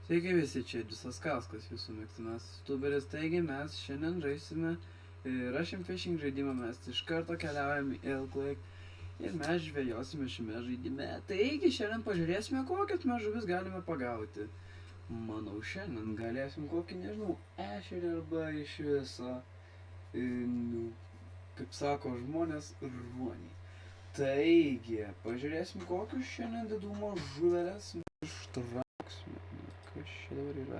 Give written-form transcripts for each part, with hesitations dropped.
Sveiki visi, čia Džisas Kauskas, jūsų mėgstamas youtuberis. Taigi mes šiandien žaisime Russian Fishing žaidimą, mes iš karto keliaujam į Elk Lake ir mes žvejosime šiame žaidime. Taigi šiandien pažiūrėsime, kokias mes žuvis galime pagauti. Manau, šiandien galėsim kokį, nežinau, ešerį arba iš viso, kaip sako žmonės, ruonį. Taigi, pažiūrėsim, kokius šiandien didumo žuvelės ištrauksime. Kas čia dabar yra?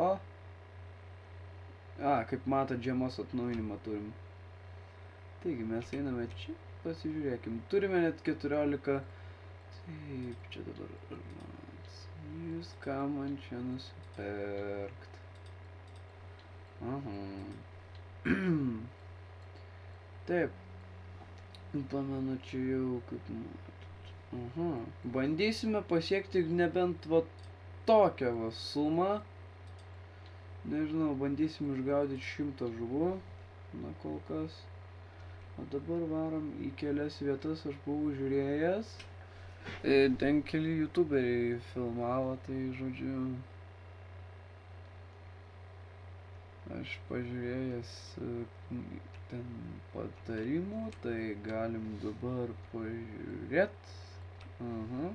O! Kaip matot, žiemos atnaujinimą turim. Taigi, mes einame čia, pasižiūrėkim. Turime net 14. Taip, čia dabar... Jūs ką man čia nusipirkt? Aha. Taip. Pamenu, čia jau kaip matot. Aha. Bandysime pasiekti nebent va tokią va sumą. Nežinau, bandysim išgaudyti 100 žuvų. Na kol kas. O dabar varom į kelias vietas, aš buvau žiūrėjęs. Ten keli youtuberiai filmavo, tai žodžiu. Aš pažiūrėjęs ten patarimų, tai galim dabar pažiūrėt. Aha.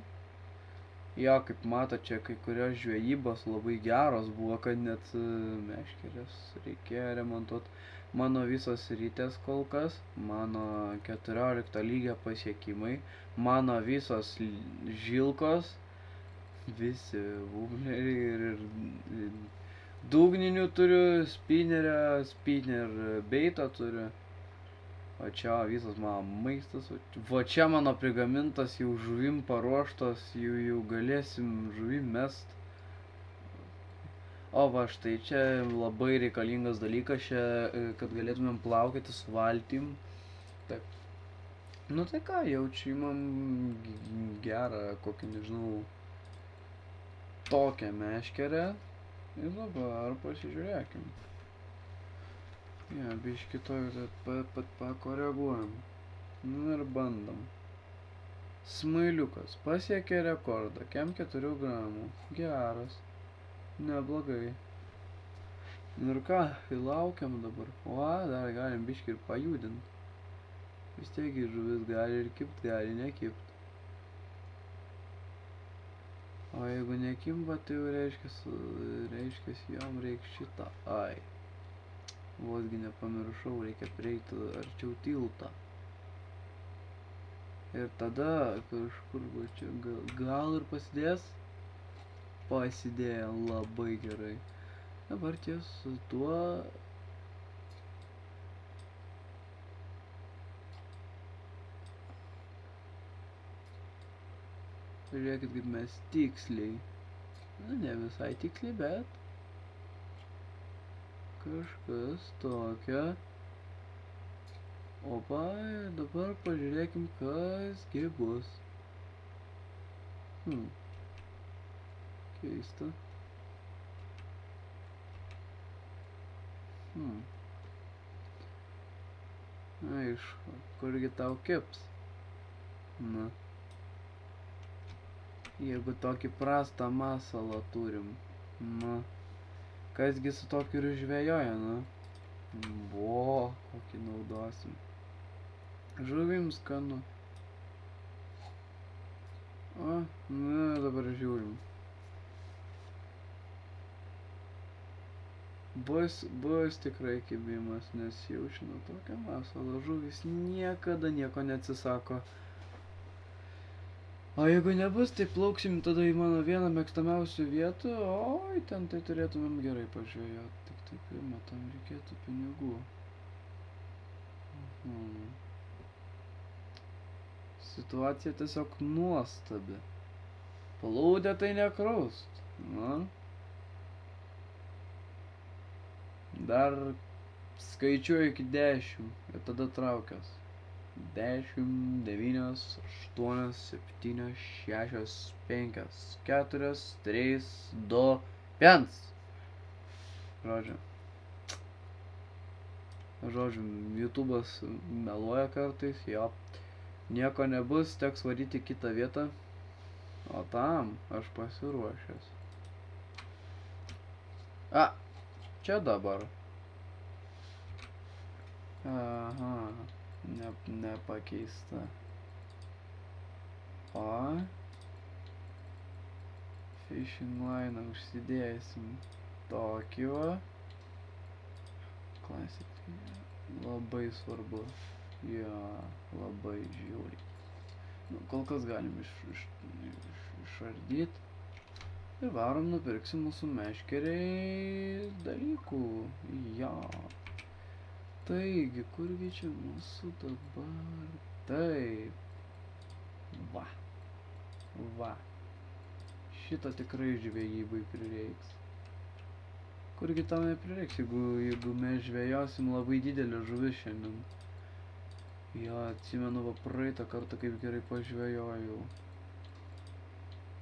Jo, kaip matot, čia kai kurios žvejybos labai geros buvo, kad net meškerės reikėjo remontuoti. Mano visos rytės kol kas, mano 14 lygio pasiekimai, mano visos žilkos, visi vumleriai ir dugninių turiu, spinner beitą turiu. O čia visas mano maistas, va čia mano prigamintas jau žuvim paruoštos, jau galėsim žuvim mest. O va štai čia labai reikalingas dalykas, čia, kad galėtumėm plaukioti su valtim. Taip. Nu tai ką, jau čia imam gerą, kokį nežinau, tokią meškerę. Ir dabar pasižiūrėkim. Ja, biški pakoreguojam. Nu ir bandom. Smailiukas pasiekė rekordą, kem 4 gramų. Geras. Neblogai. Ir ką, laukiam dabar. O, dar galim biški ir pajudint. Vis tiek žuvis gali ir kipt, gali nekipt. O jeigu nekimba, tai jau reiškias jom reik šitą. Ai. Vosgi nepamiršau, reikia prieiti arčiau tiltą. Ir tada kažkur va čia gal ir pasidės. Pasidėjo labai gerai. Dabar ties su tuo. Žiūrėkit, kaip mes tiksliai. Na, ne visai tiksliai, bet kažkas tokio. Opa, dabar pažiūrėkim, kasgi bus. Keista. Aišku, kurgi tau kips? Na. Jeigu tokį prastą masalą turim. Na. Kasgi su tokiu ir žvejoja, na? Vo, kokį naudosim. Žuvim skanu. O, na, dabar žiūrim. Bus tikrai kibimas, nes jau žinau tokią masalą. Žuvis niekada nieko neatsisako. O jeigu nebus, tai plauksim tada į mano vieną mėgstamiausių vietų. Oi, ten tai turėtumėm gerai pažvejoti. Tik tai pirmą, tam reikėtų pinigų. Situacija tiesiog nuostabi. Plūdė tai nekraust. Na. Dar skaičiuoju iki 10 ir tada traukias. 10, 9, 8, 7, 6, 5, 4, 3, 2, 1. Žodžiu, YouTube'as meluoja kartais, jo. Nieko nebus, teks varyti kitą vietą. O tam aš pasiruošęs. A, čia dabar. Aha, nepakeista. O, fishing line užsidėsim tokį va. Classic, labai svarbu. Jo, labai žiūri. Nu, kol kas galim išardyt. Ir varom nupirksim mūsų meškeriai dalykų. Jo. Taigi, kurgi čia mūsų dabar? Taip. Va. Va. Šitą tikrai žvejybai prireiks. Kurgi tam neprireiks, jeigu mes žvejosim labai didelę žuvis šiandien. Jo, atsimenu va praeitą kartą kaip gerai pažvejojau.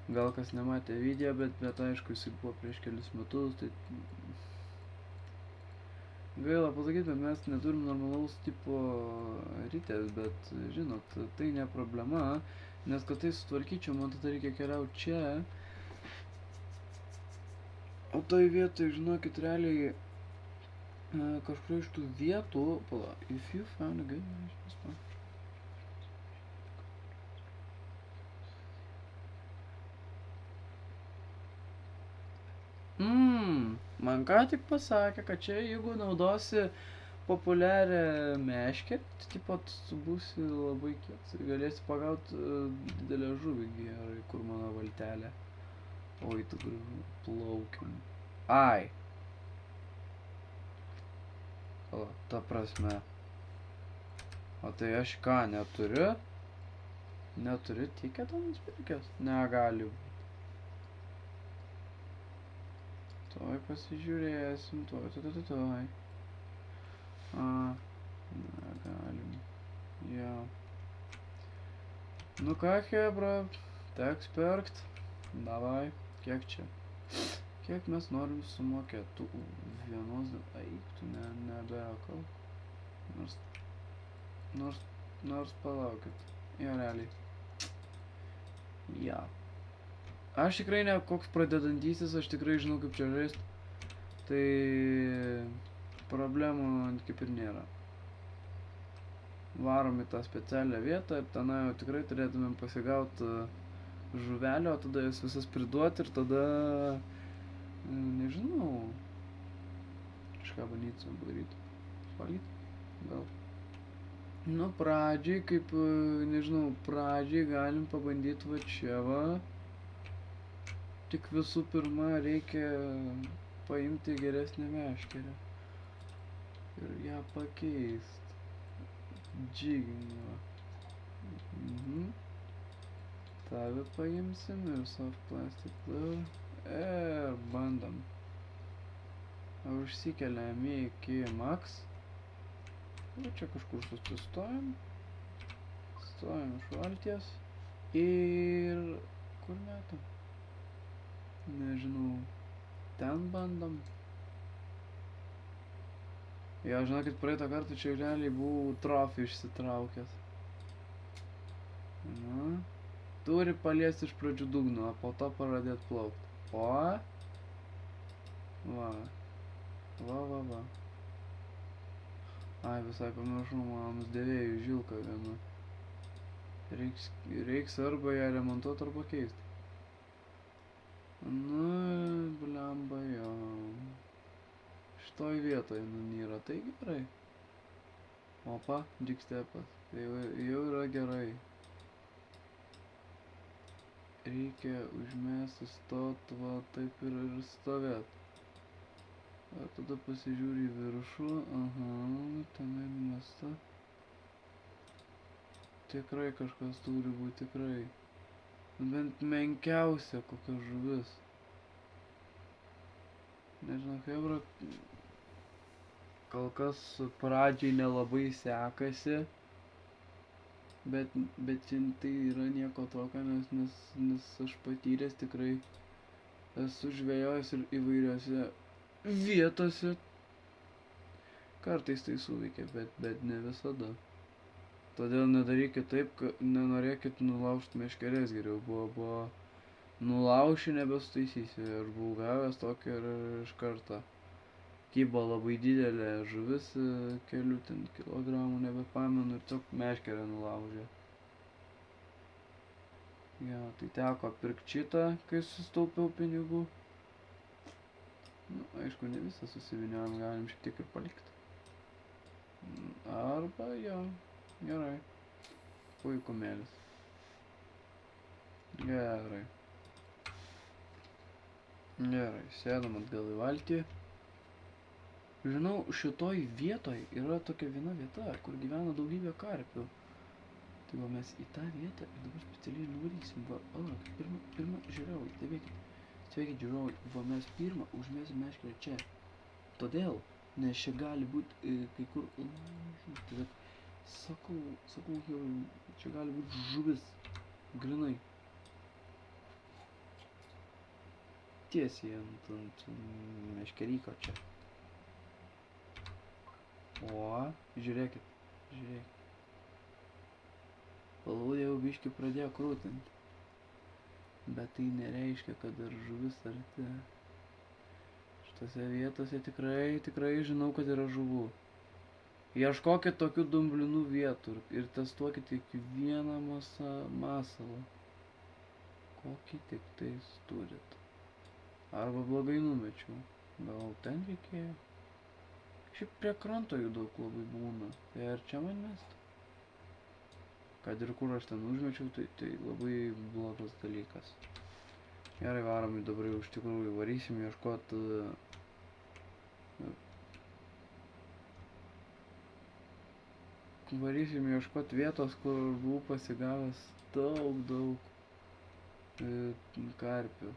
Gal kas nematė video, bet aišku, jisai buvo prieš kelius metus, tai... Gaila pasakyti, bet mes neturim normalaus tipo ritės, bet, žinot, tai ne problema, nes kad tai sutvarkyčiau, man tada reikia keliauti čia. O toj vietoj, žinokit, realiai, kažkur iš tų vietų, pala, if you found a good match, man ką tik pasakė, kad čia jeigu naudosi populiarią meškerę, tai tipo tu būsi labai kietas ir galėsi pagauti didelę žuvį gerai, kur mano valtelė. Oi, tu gražu, plaukiam. Ai. O, ta prasme. O tai aš ką, neturiu? Neturiu tiketą nusipirkęs? Negali. Toj pasižiūrėsim, toj. A, negalim. Jo. Nu ką, hebra, teks pirkt. Davai, kiek čia? Kiek mes norim sumokėt? Tu vienos... Eik, tu nebeakal. Nors palaukit. Jo, realiai. Ja. Aš tikrai ne koks pradedantysis, aš tikrai žinau kaip čia žaist. Tai problemų kaip ir nėra. Varom į tą specialią vietą ir tenai jau tikrai turėtumėm pasigauti žuvelio, tada jas visas priduoti ir tada, nežinau, kažką bandyti daryti. Valgyti? Gal. Nu, pradžiai, kaip, nežinau, pradžiai galim pabandyti va čia va. Tik visų pirma reikia paimti geresnę meškerę ir ją pakeist. Džigingą. Tave paimsim ir soft plastic glue. Ir bandom. Užsikeliam iki max. Ir čia kažkur sustojam. Stojam iš valties. Ir kur metam? Nežinau, ten bandom. Jo, žinokit, praeitą kartą čia realiai buvau trofį išsitraukęs. Na, turi paliesti iš pradžių dugno, o po to pradėt plaukt. O? Va. Va. Ai, visai pamiršau, man nusidėvėjau žilką vienu. Reiks arba ją remontuot arba keist. Nu, blemba jo. Šitoj vietoj nunyra, tai gerai. Opa, džikstepas. Jau yra gerai. Reikia užmesti stot, va, taip ir stovėt. Ir tada pasižiūri į viršų. Aha, tenai numesta. Tikrai kažkas turi būti, tikrai. Bent menkiausia kokia žuvis. Nežinau, hebra, kol kas pradžiai nelabai sekasi, bet tai yra nieko tokio, nes aš patyręs tikrai esu žvejojęs ir įvairiose vietose. Kartais tai suveikia, bet ne visada. Todėl nedarykit taip, kad nenorėkit nulaužti meškerės, geriau buvo Nulauši nebesutaisysi. Aš buvau gavęs tokį ir iš karto. Kybo labai didelė žuvis, kelių ten kilogramų, nebepamenu, ir tiesiog meškerę nulaužė. Jo, tai teko pirkti šitą, kai sustaupiau pinigų. Nu, aišku, ne visą susiviniojom, galim šiek tiek ir palikti. Arba jo, gerai. Puikumėlis. Gerai. Gerai, sėdam atgal į valtį. Žinau, šitoj vietoj yra tokia viena vieta, kur gyvena daugybė karpių. Tai va mes į tą vietą ir dabar specialiai nuvarysim. Va, pirmą žiūrovai, stebėkit. Sveikit žiūrovai, va mes pirmą užmėsim meškerę čia. Todėl, nes čia gali būti kai kur laužų. Tai sakau, čia gali būti žuvis. Grinai. Tiesiai ant meškeryko čia. O, žiūrėkit. Spalvų jau biškį pradėjo krūtinti. Bet tai nereiškia, kad dar žuvis arti. Šitose vietose tikrai žinau, kad yra žuvų. Ieškokit tokių dumblinų vietų ir testuokit kiekvieną masalą. Kokį tik tais turit. Arba blogai numečiau. Gal ten reikėjo? Šiaip prie kranto jų daug labai būna. Tai ar čia man mest? Kad ir kur aš ten užmečiau, tai labai blogas dalykas. Gerai, varom ir dabar jau iš tikrųjų varysim ieškot vietos, kur buvau pasigavęs daug karpių.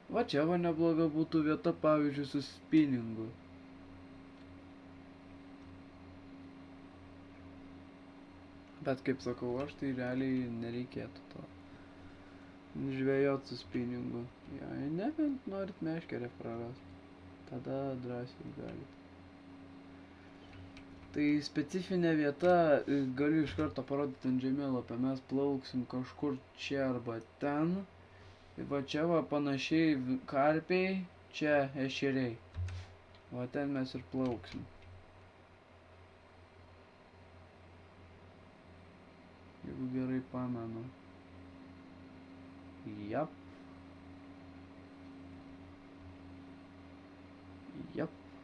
Va čia va nebloga būtų vieta, pavyzdžiui, su spinningu. Bet kaip sakau aš, tai realiai nereikėtų to žvejot su spinningu. Jei nebent norit meškerę prarast, tada drąsiai galit. Tai specifinė vieta, galiu iš karto parodyti ant žemėlapio, mes plauksim kažkur čia arba ten. Va čia va panašiai karpiai, čia ešeriai. Va ten mes ir plauksim. Jeigu gerai pamenu. Jap,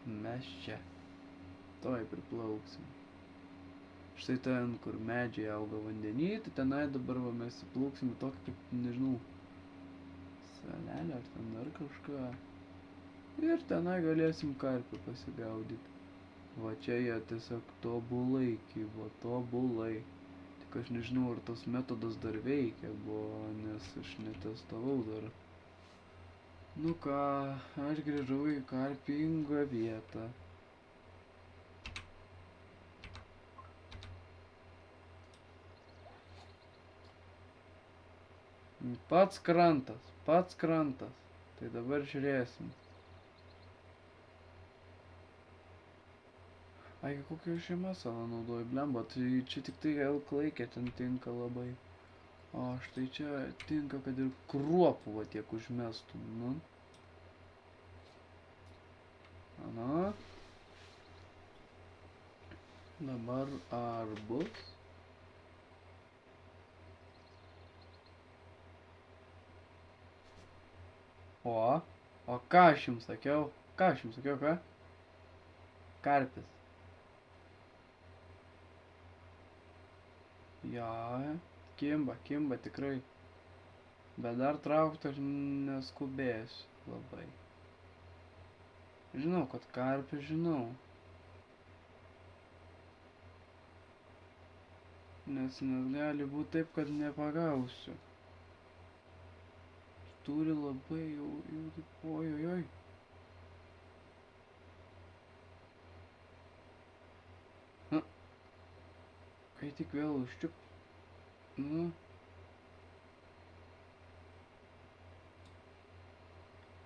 mes čia. Tuoj priplauksim. Štai ten, kur medžiai auga vandenį, tai tenai dabar va mes įplauksim į tokį, kaip, nežinau, salelę ar ten dar kažką. Ir tenai galėsim karpių pasigaudyti. Va čia jie tiesiog tobulai kybo, tobulai. Tik aš nežinau, ar tas metodas dar veikia, nes aš netestavau dar. Nu ką, aš grįžau į karpingą vietą. Pats krantas. Tai dabar žiūrėsim. Ai, kokią aš masalą naudoju, blemba, tai čia tik tai elklaikė ten tinka labai. O štai čia tinka, kad ir kruopų va tiek užmestum, nu. Ana. Dabar ar bus? O ką aš jums sakiau? Ką? Karpis. Jo, kimba tikrai. Bet dar traukti aš neskubėsiu labai. Žinau, kad karpį žinau. Nes gali būti taip, kad nepagausiu. Turi labai jau ojojoj. Na, kai tik vėl užčiup. Nu.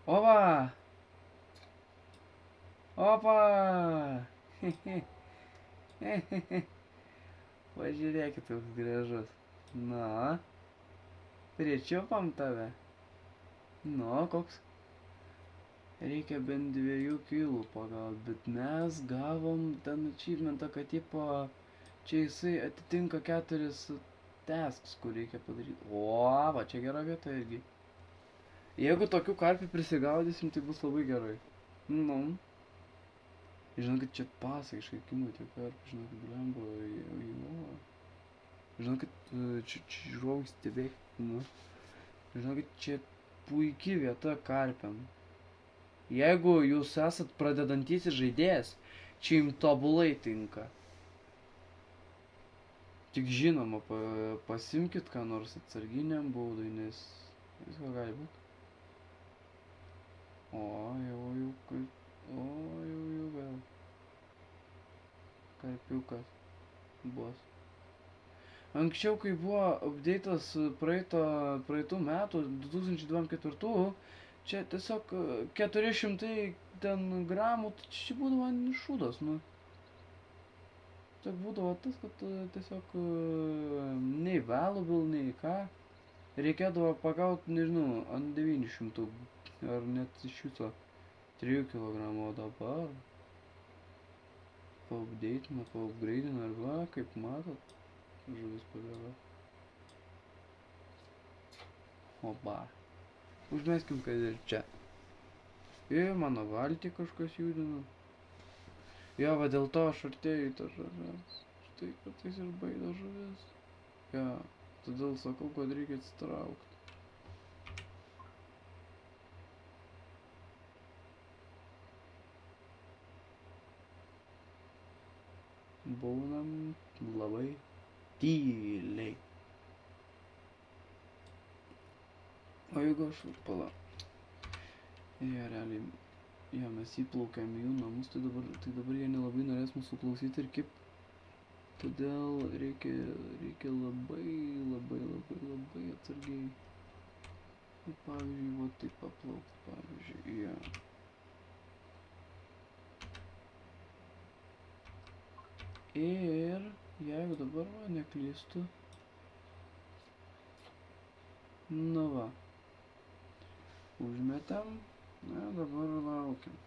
Opa! Pažiūrėkit, koks gražus. Na. Pričiupam tave. Nu, koks? Reikia bent 2 kilų pagaut, bet mes gavom ten achievementą, kad tipo, čia jisai atitinka 4 tasks, kur reikia padaryti. O, va, čia gera vieta irgi. Jeigu tokių karpių prisigaudysim, tai bus labai gerai. Nu. Žinokit, čia pasakiškai kinu tie karpiai, žinokit, blemba, jo. Žinokit, čia žiūrovai stebėk, nu. Žinokit, čia puikia vieta karpiam. Jeigu jūs esat pradedantysis žaidėjas, čia jums tobulai tinka. Tik žinoma, pasimkit ką nors atsarginiam baudui, nes visko gali būt. O, jau vėl. Karpiukas. Bus. Anksčiau, kai buvo update'as praeitų metų, 2024, čia tiesiog 400 ten gramų, tai čia būdavo šūdas, nu. Tiesiog būdavo tas, kad tiesiog nei valuable, nei ką. Reikėdavo pagaut, nežinau, ant 900 ar net iš viso 3 kg, o dabar paupgrade'ina ir va, kaip matot, žuvis pagava. Oba. Užmeskim, kad ir čia. Ir mano valtį kažkas judina. Jo, va dėl to aš artėju į tą žuvis. Štai kartais ir baido žuvis. Jo, todėl sakau, kad reikia atsitraukti. Būnam labai tyliai. O jeigu aš pala. Jie realiai, jo, mes įplaukėm į jų namus, tai dabar jie nelabai norės mūsų klausyti ir kaip. Todėl reikia labai atsargiai. Pavyzdžiui, va taip paplaukti, pavyzdžiui, jo. Ir jeigu dabar va neklystu. Nu va. Užmetam. Na, dabar laukiam.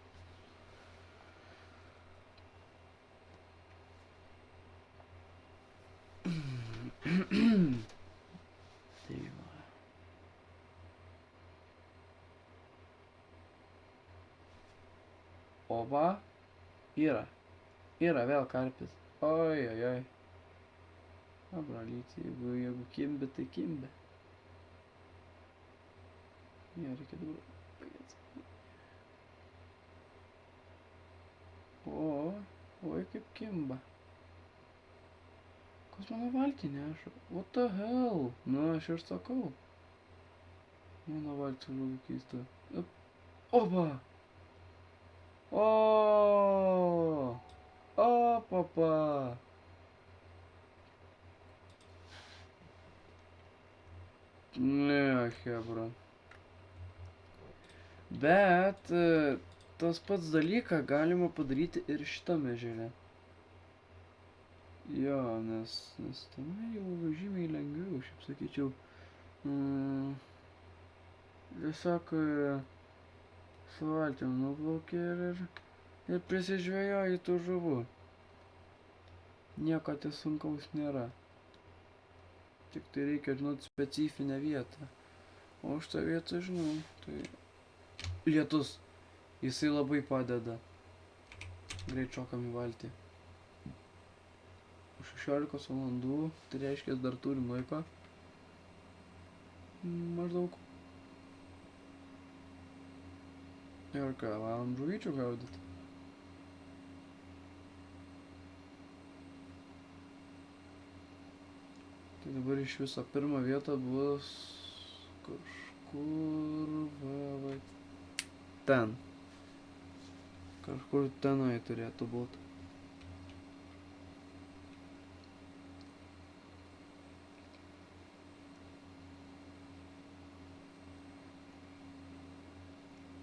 Tai va. O va. Yra vėl karpis. Oi. Na, bralyti, jeigu kimbi, tai kimbi. Jo, reikia dabar paėti. Oi, kaip kimba. Kas mano valtį neša? What the hell? Nu, aš ir sakau. Mano valtį žodį keista. Opa! Papa! Ne, hebra. Bet tas pats dalyką galima padaryti ir šitame ežere. Jo, nes tame jau žymiai lengviau, šiaip sakyčiau. Tiesiog su valtim nuplaukė ir prisižvėjoji tų žuvų. Nieko tai sunkaus nėra. Tik tai reikia žinot specifinę vietą. O aš tą vietą žinau, tai lietus. Jisai labai padeda. Greit šokam į valtį. 16 valandų, tai reiškia dar turim laiko. Maždaug. Ir ką, varom žuvyčių gaudyti. Tai dabar iš viso pirma vieta bus kažkur va ten. Kažkur tenai turėtų būti.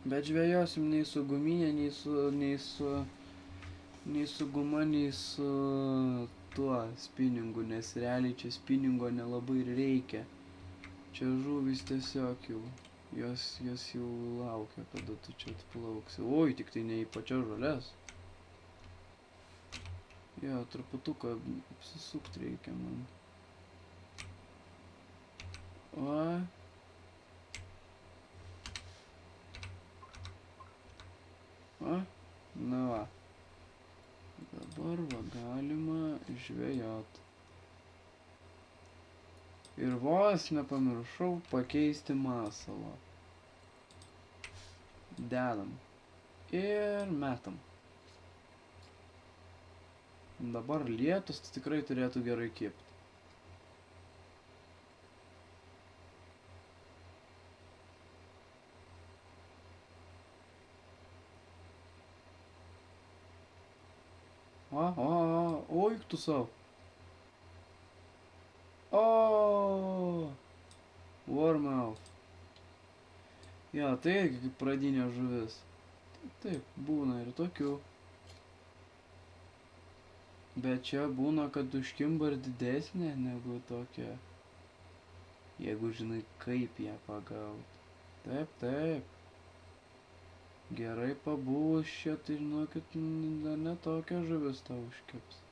Bet žvejosim nei su guminė, nei su guma, nei su tuo spinningu, nes realiai čia spinningo nelabai ir reikia. Čia žuvys tiesiog jau. Jos jau laukia, kada tu čia atplauksi. Oi, tik tai ne į pačias žolės. Jo, truputuką apsisukt reikia man. O. O. Na va. Dabar va galima žvejot. Ir vos nepamiršau pakeisti masalą. Dedam. Ir metam. Dabar lietus tikrai turėtų gerai kepti. Oi, tu savo. O, Warmouth. Jo, tai irgi kaip pradinė žuvis. Taip, būna ir tokių. Bet čia būna, kad užkimba ir didesnė negu tokia. Jeigu žinai, kaip ją pagaut. Taip, taip. Gerai pabūs čia, tai žinokit, dar ne tokia žuvis tau užkips.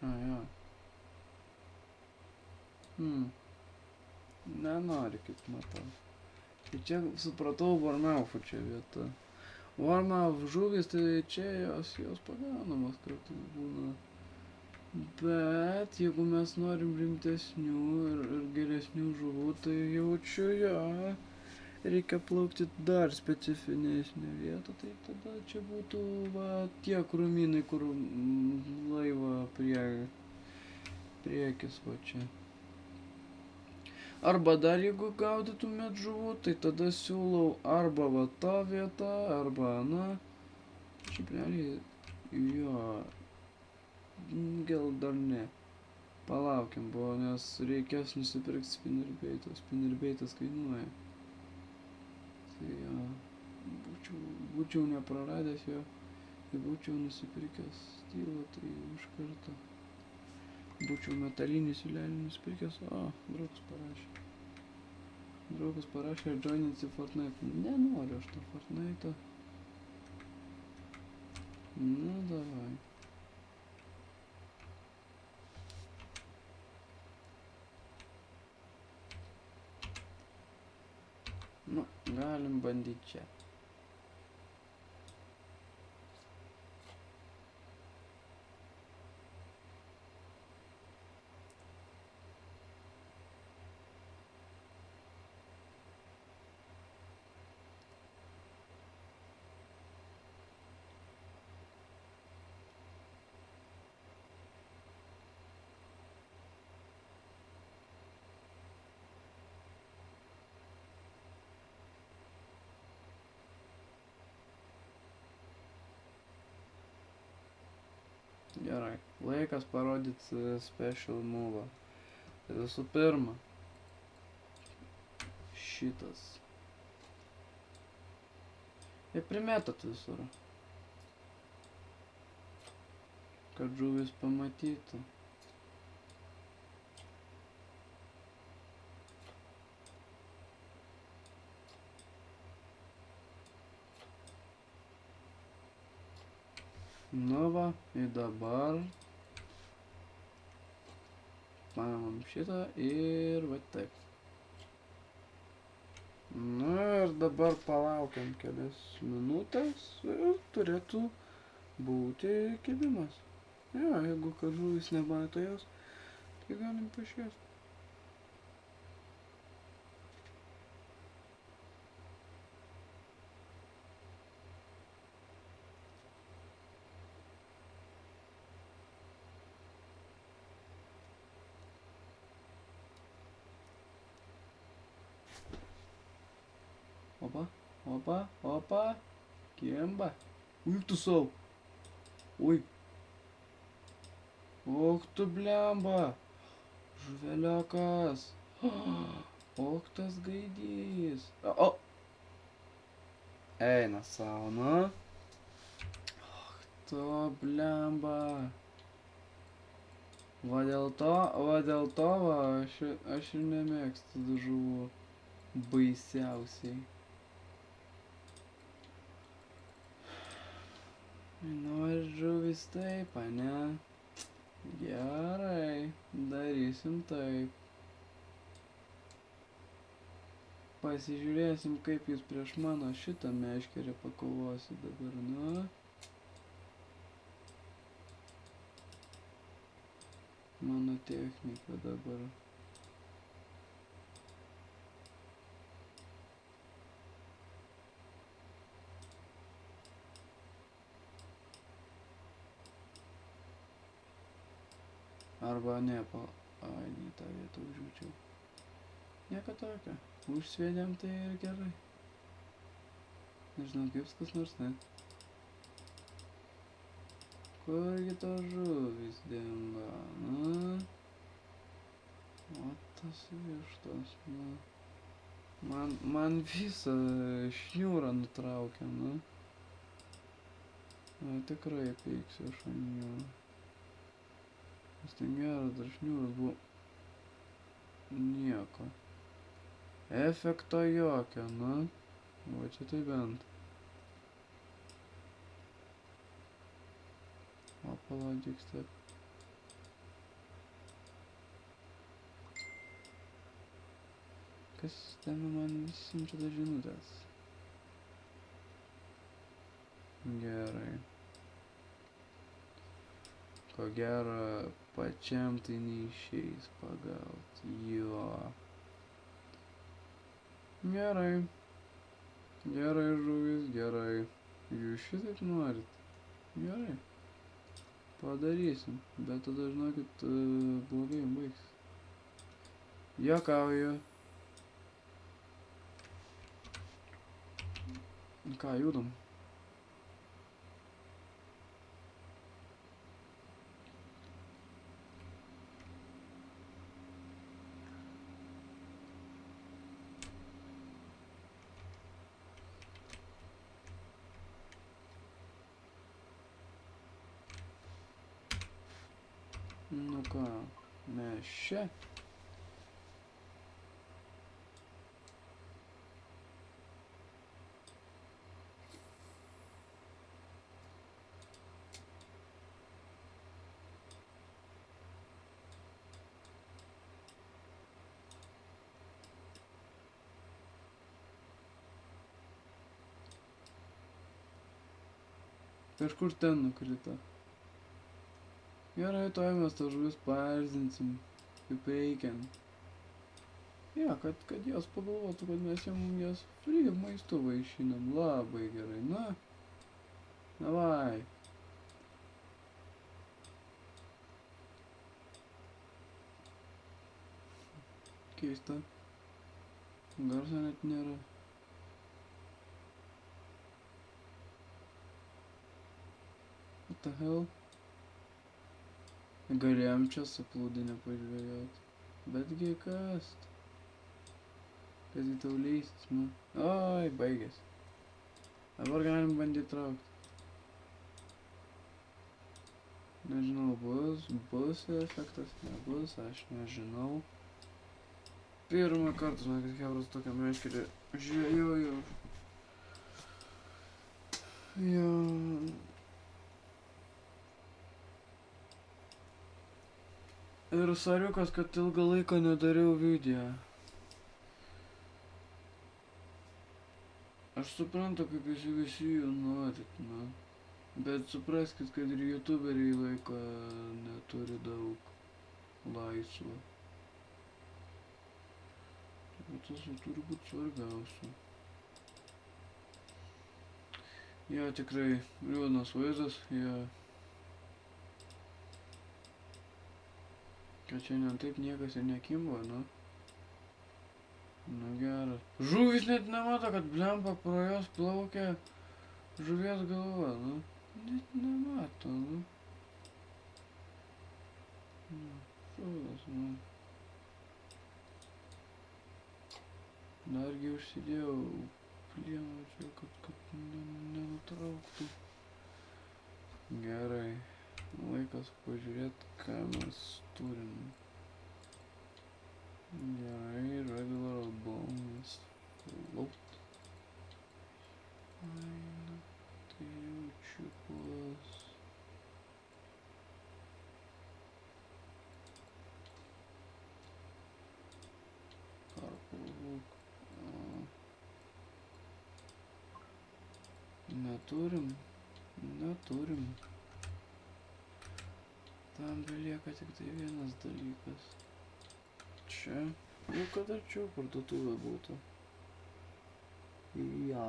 Jo. Nenori, kaip matau. Tai čia supratau Warmouth'o čia vieta. Warmouth žuvis, tai čia jos pagaunamos kartais būna. Bet jeigu mes norim rimtesnių ir geresnių žuvų, tai jaučiu jo. Reikia plaukti dar specifinesnę vietą, tai tada čia būtų va tie krūmynai, kur laivo priekis va čia. Arba dar jeigu gaudytumėt žuvų, tai tada siūlau arba va tą vietą, arba na. Šiaip realiai, jo, gal dar ne. Palaukim, nes reikės nusipirkti spinnerbaitas. Spinnerbaitas kainuoja. Tai jo, būčiau nepraradęs jo, tai būčiau nusipirkęs stylą, tai iš karto. Būčiau metalinį siūlelį nusipirkęs, draugas parašė joinint į Fortnite. Nenoriu aš to Fortnite'o. Nu, davai. Nu, galim bandyti čia. Gerai, laikas parodyti special move. Tai visų pirma, šitas. Jie primetat visur, kad žuvis pamatytų. Nu va, ir dabar paimam šitą ir va taip. Nu ir dabar palaukiam kelias minutės ir turėtų būti kibimas. Jo, jeigu kad žuvis nemato jos, tai galim pašviesti. Opa. Opa, opa. Kimba. Uik tu sau. Ui. Och tu blemba. Žuveliukas. Och tas gaidys. O. Eina savo, nu. Tu blemba. Va dėl to, va, aš ir nemėgstu žuvų. Baisiausiai. Nori žuvis taip, ane? Gerai, darysim taip. Pasižiūrėsim, kaip jūs prieš mano šitą meškerę pakovosi dabar, nu. Mano technika dabar. Arba ne, ai, ne tą vietą užjaučiau. Nieko tokio. Užsviedėm tai ir gerai. Nežinau, kaip kas nors ne. Kurgi to žuvis dingo, nu? O tas vištas, nu. Man visą šniūrą nutraukė, nu. Tikrai pyksiu aš ant jų. Nes ten geras dar šniūras buvo. Nieko. Efekto jokio, nu. Va čia tai bent. O palaudyk taip. Kas ten man siunčia tas žinutės? Gerai. Ko gero, pačiam tai neišeis pagauti. Jo. Gerai. Gerai, žuvis, gerai. Jūs šitaip norit? Gerai. Padarysim. Bet tada žinokit, blogai baigs. Juokauju. Ką, judam? Nu ką, mes čia. Kažkur ten nukrito. Gerai, toj mes tą žuvis paerzinsim, kaip reikiant. Ja, kad jos pagalvotų, kad mes jas free maistu vaišinam. Labai gerai, na. Davai. Keista. Garso net nėra. What the hell? Galėjom čia su plūdinė pažvėjoti. Betgi kas? Kas į tau leistis, man? Oi, baigės. Dabar galim bandyti traukti. Nežinau, bus efektas, nebus, aš nežinau. Pirmą kartą, žinokit, hebras tokią meškerį žvėjoju. Jo. Ir sariukas, kad ilgą laiką nedariau video. Aš suprantu, kaip jūs visi jų norit, na. Bet supraskit, kad ir youtuberiai laiko neturi daug laisvo. Tas turi būti svarbiausia. Jo, tikrai liūdnas vaizdas, jo. Kad šiandien taip niekas ir nekimbo, nu. Nu geras. Žuvis net nemato, kad blemba pro jos plaukia žuvies galva, nu. Net nemato, nu. Žuvas, nu. Dargi užsidėjau plieno čia, kad nenutrauktų. Gerai. Laikas pažiūrėti, ką mes turim. Gerai, regular bones. Float. Faina. Tai jaučiukas. Purple. Neturim. Tam belieka tik tai vienas dalykas. Čia. Nu, kad arčiau parduotuvė būtų. Ja.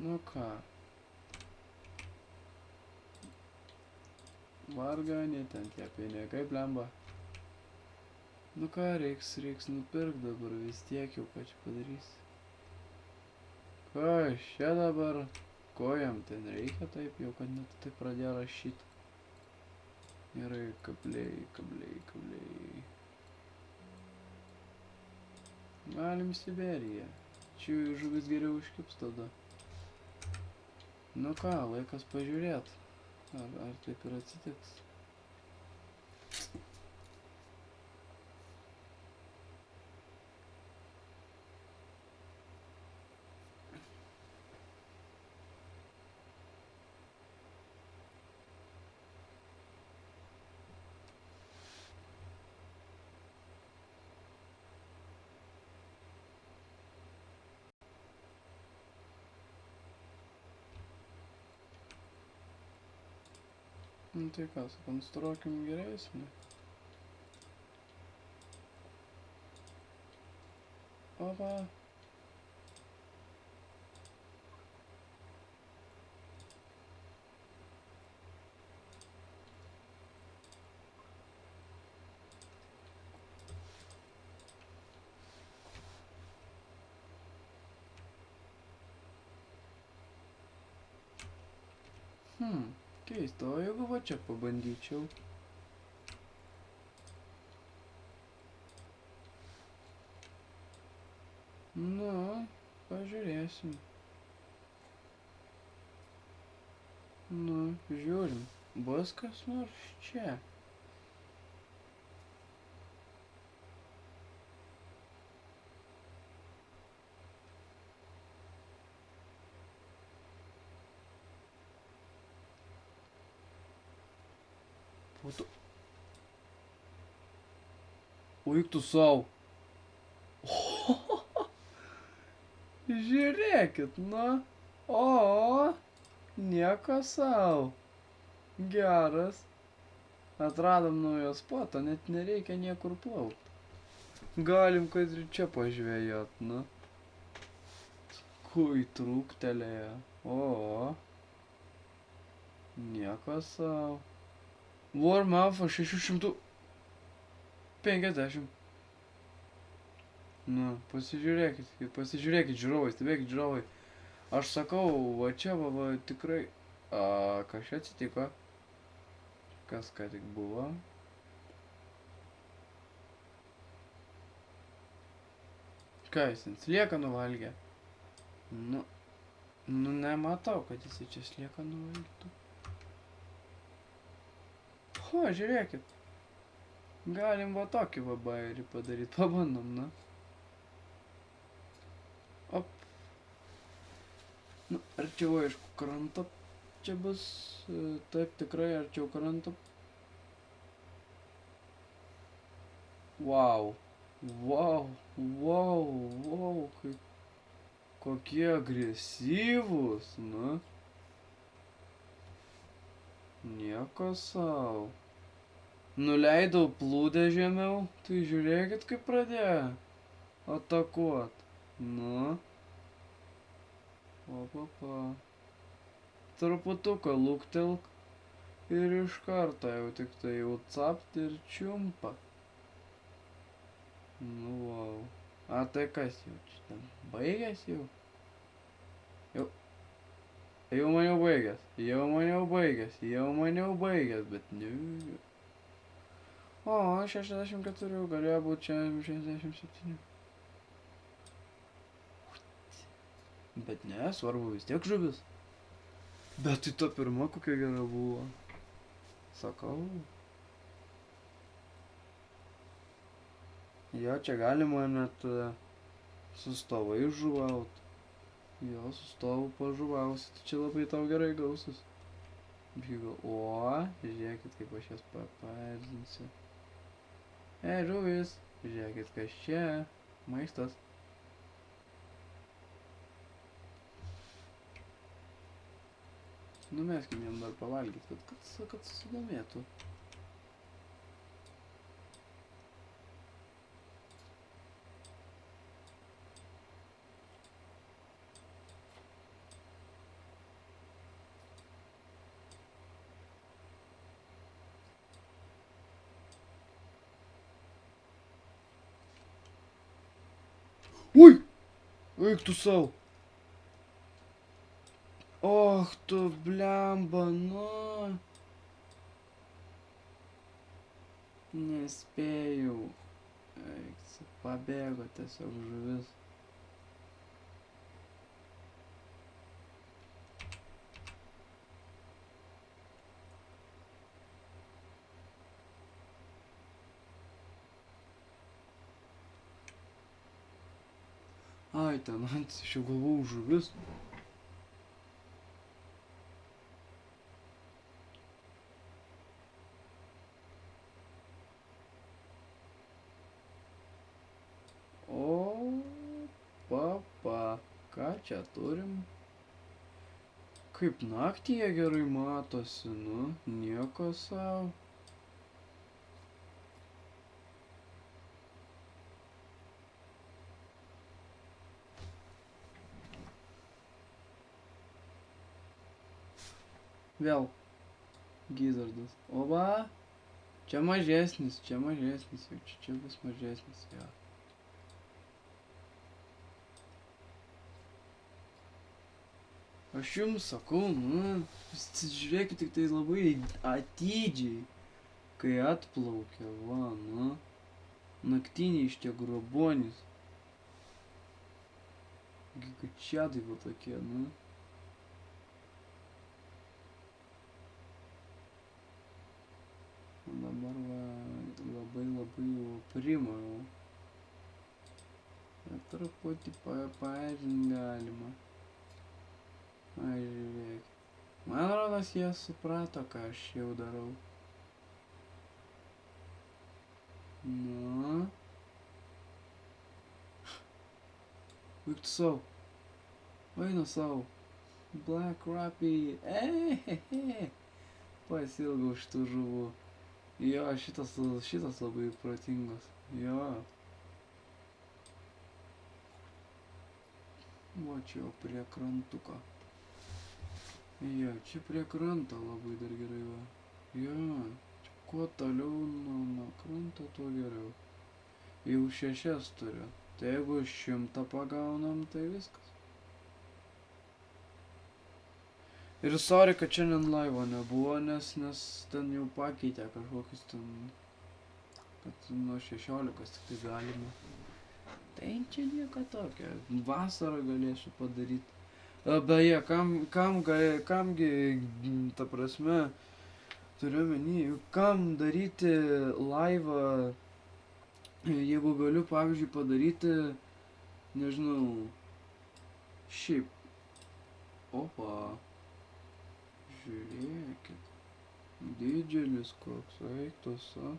Nu ką. Varganė ten tie pinigai, blemba. Nu ką, reiks nupirkt dabar, vis tiek jau ką čia padarysi. Kas čia dabar? Ko jam ten reikia taip jau, kad net taip pradėjo rašyti. Gerai, kabliai. Galim Siberiją. Čia žuvis geriau užkips tada. Nu ką, laikas pažiūrėt. Ar taip ir atsitiks? Nu tai ką, sukonstruokim geresnį. Opa. Keista, o jeigu va čia pabandyčiau. Nu, pažiūrėsim. Nu, žiūrim. Bus kas nors čia. Būtų. Uik tu sau. Žiūrėkit, na. O, nieko sau. Geras. Atradom naują spotą, net nereikia niekur plaukt. Galim, kad ir čia pažvejot, na. Kui trūktelėjo. O. Nieko sau. Warm Alpha 650. Nu, pasižiūrėkit žiūrovai, stebėkit žiūrovai. Aš sakau, va čia va tikrai. Kas čia atsitiko? Kas ką tik buvo? Ką jis ten sliekanų valgė? Nu, nematau, kad jis čia sliekanų valgytų. O, žiūrėkit. Galim va tokį va bairį padaryt. Pabandom, na. Op. Nu, arčiau aišku kranto. Čia bus taip tikrai arčiau kranto. Wow. Kokie agresyvūs, na. Nieko sau. Nuleidau plūdę žemiau, tai žiūrėkit kaip pradėjo atakuot. Nu. Opa. Truputuką luktelk ir iš karto jau tik tai jau capt ir čiumpa. Nu, wow. A tai kas jau čia ten? Baigęs jau? Jau maniau baigęs, bet ne. O, 64 galėjo būti čia 67. Bet ne, svarbu vis tiek žuvis. Bet tai ta pirma kokia gera buvo. Sakau. Jo, čia galima net sustavai žuvaut. Jo, sustavu pažuvausi, tai čia labai tau gerai gausis. O, žiūrėkit, kaip aš jas paparzinsiu. Žuvis, žiūrėkit, kas čia. Maistas. Numeskim jam dar pavalgyt, kad susidomėtų. Ui! Eik tu sau. Och, tu blemba, nu. Nespėjau. Eik, pabėgo tiesiog žuvis. Ai, ten ant aš jau galvojau žuvis. O, papa, ką čia turim? Kaip naktį jie gerai matosi, nu, nieko sau. Vėl gizardas. Oba, čia mažesnis, jau čia vis mažesnis, jo. Aš jums sakau, nu, žiūrėkit tik tai labai atidžiai, kai atplaukia, va, nu, naktiniai šitie grobuonis. Gigučiadai va tokie, nu. Dabar va, labai jau primo jau. Ir truputį paežint galima. Ai, žiūrėk. Man rodos, jie suprato, ką aš jau darau. Nu. Eik tu sau. Eina sau. Black Rappy. Ehehe. Pasilgau šitų žuvų. Jo, šitas labai protingas. Jo. Va čia jau prie krantuko. Jo, čia prie kranto labai dar gerai va. Jo, čia kuo toliau nuo kranto, tuo geriau. Jau 6 turiu. Tai jeigu 100 pagaunam, tai viskas. Ir sorry, kad šiandien laivo nebuvo, nes ten jau pakeitė kažkokius ten, kad nuo 16 tik tai galima. Tai čia nieko tokio, vasarą galėsiu padaryti. Beje, kamgi, ta prasme, turiu omeny, kam daryti laivą, jeigu galiu, pavyzdžiui, padaryti, nežinau, šiaip. Opa. Žiūrėkit. Didžiulis koks eiktos, a.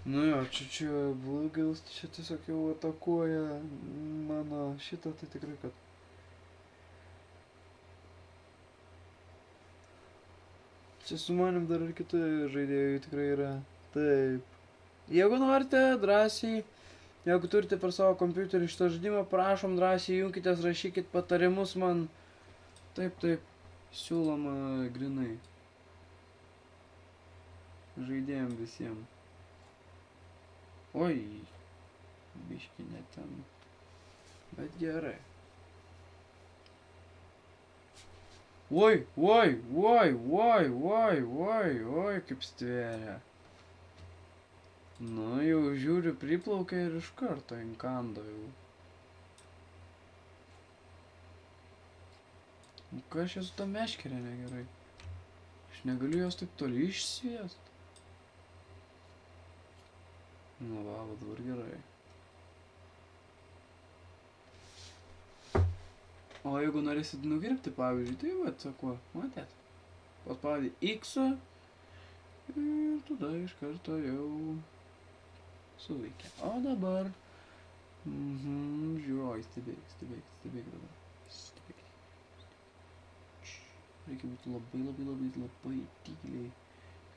Nu jo, čia blogiaus, čia tiesiog jau atakuoja mano šitą, tai tikrai kad. Čia su manim dar ir kitų žaidėjų tikrai yra. Taip. Jeigu norite, drąsiai, jeigu turite per savo kompiuterį šitą žaidimą, prašom drąsiai junkitės, rašykit patarimus man. Taip, siūloma grinai. Žaidėjom visiems. Oi, biški ne ten. Bet gerai. Oi, kaip stvėrė. Nu, jau žiūriu, priplaukia ir iš karto inkando jau. Nu, ką aš esu tą meškerę negerai? Aš negaliu jos taip toli išsviest. Nu, va, dabar gerai. O jeigu norėsit nukirpti, pavyzdžiui, tai va, sako, matėt? Paspaudė X ir tada iš karto jau suveikia. O dabar, žiūroj, stebėk dabar. Stebėk. Reikia būti labai tyliai.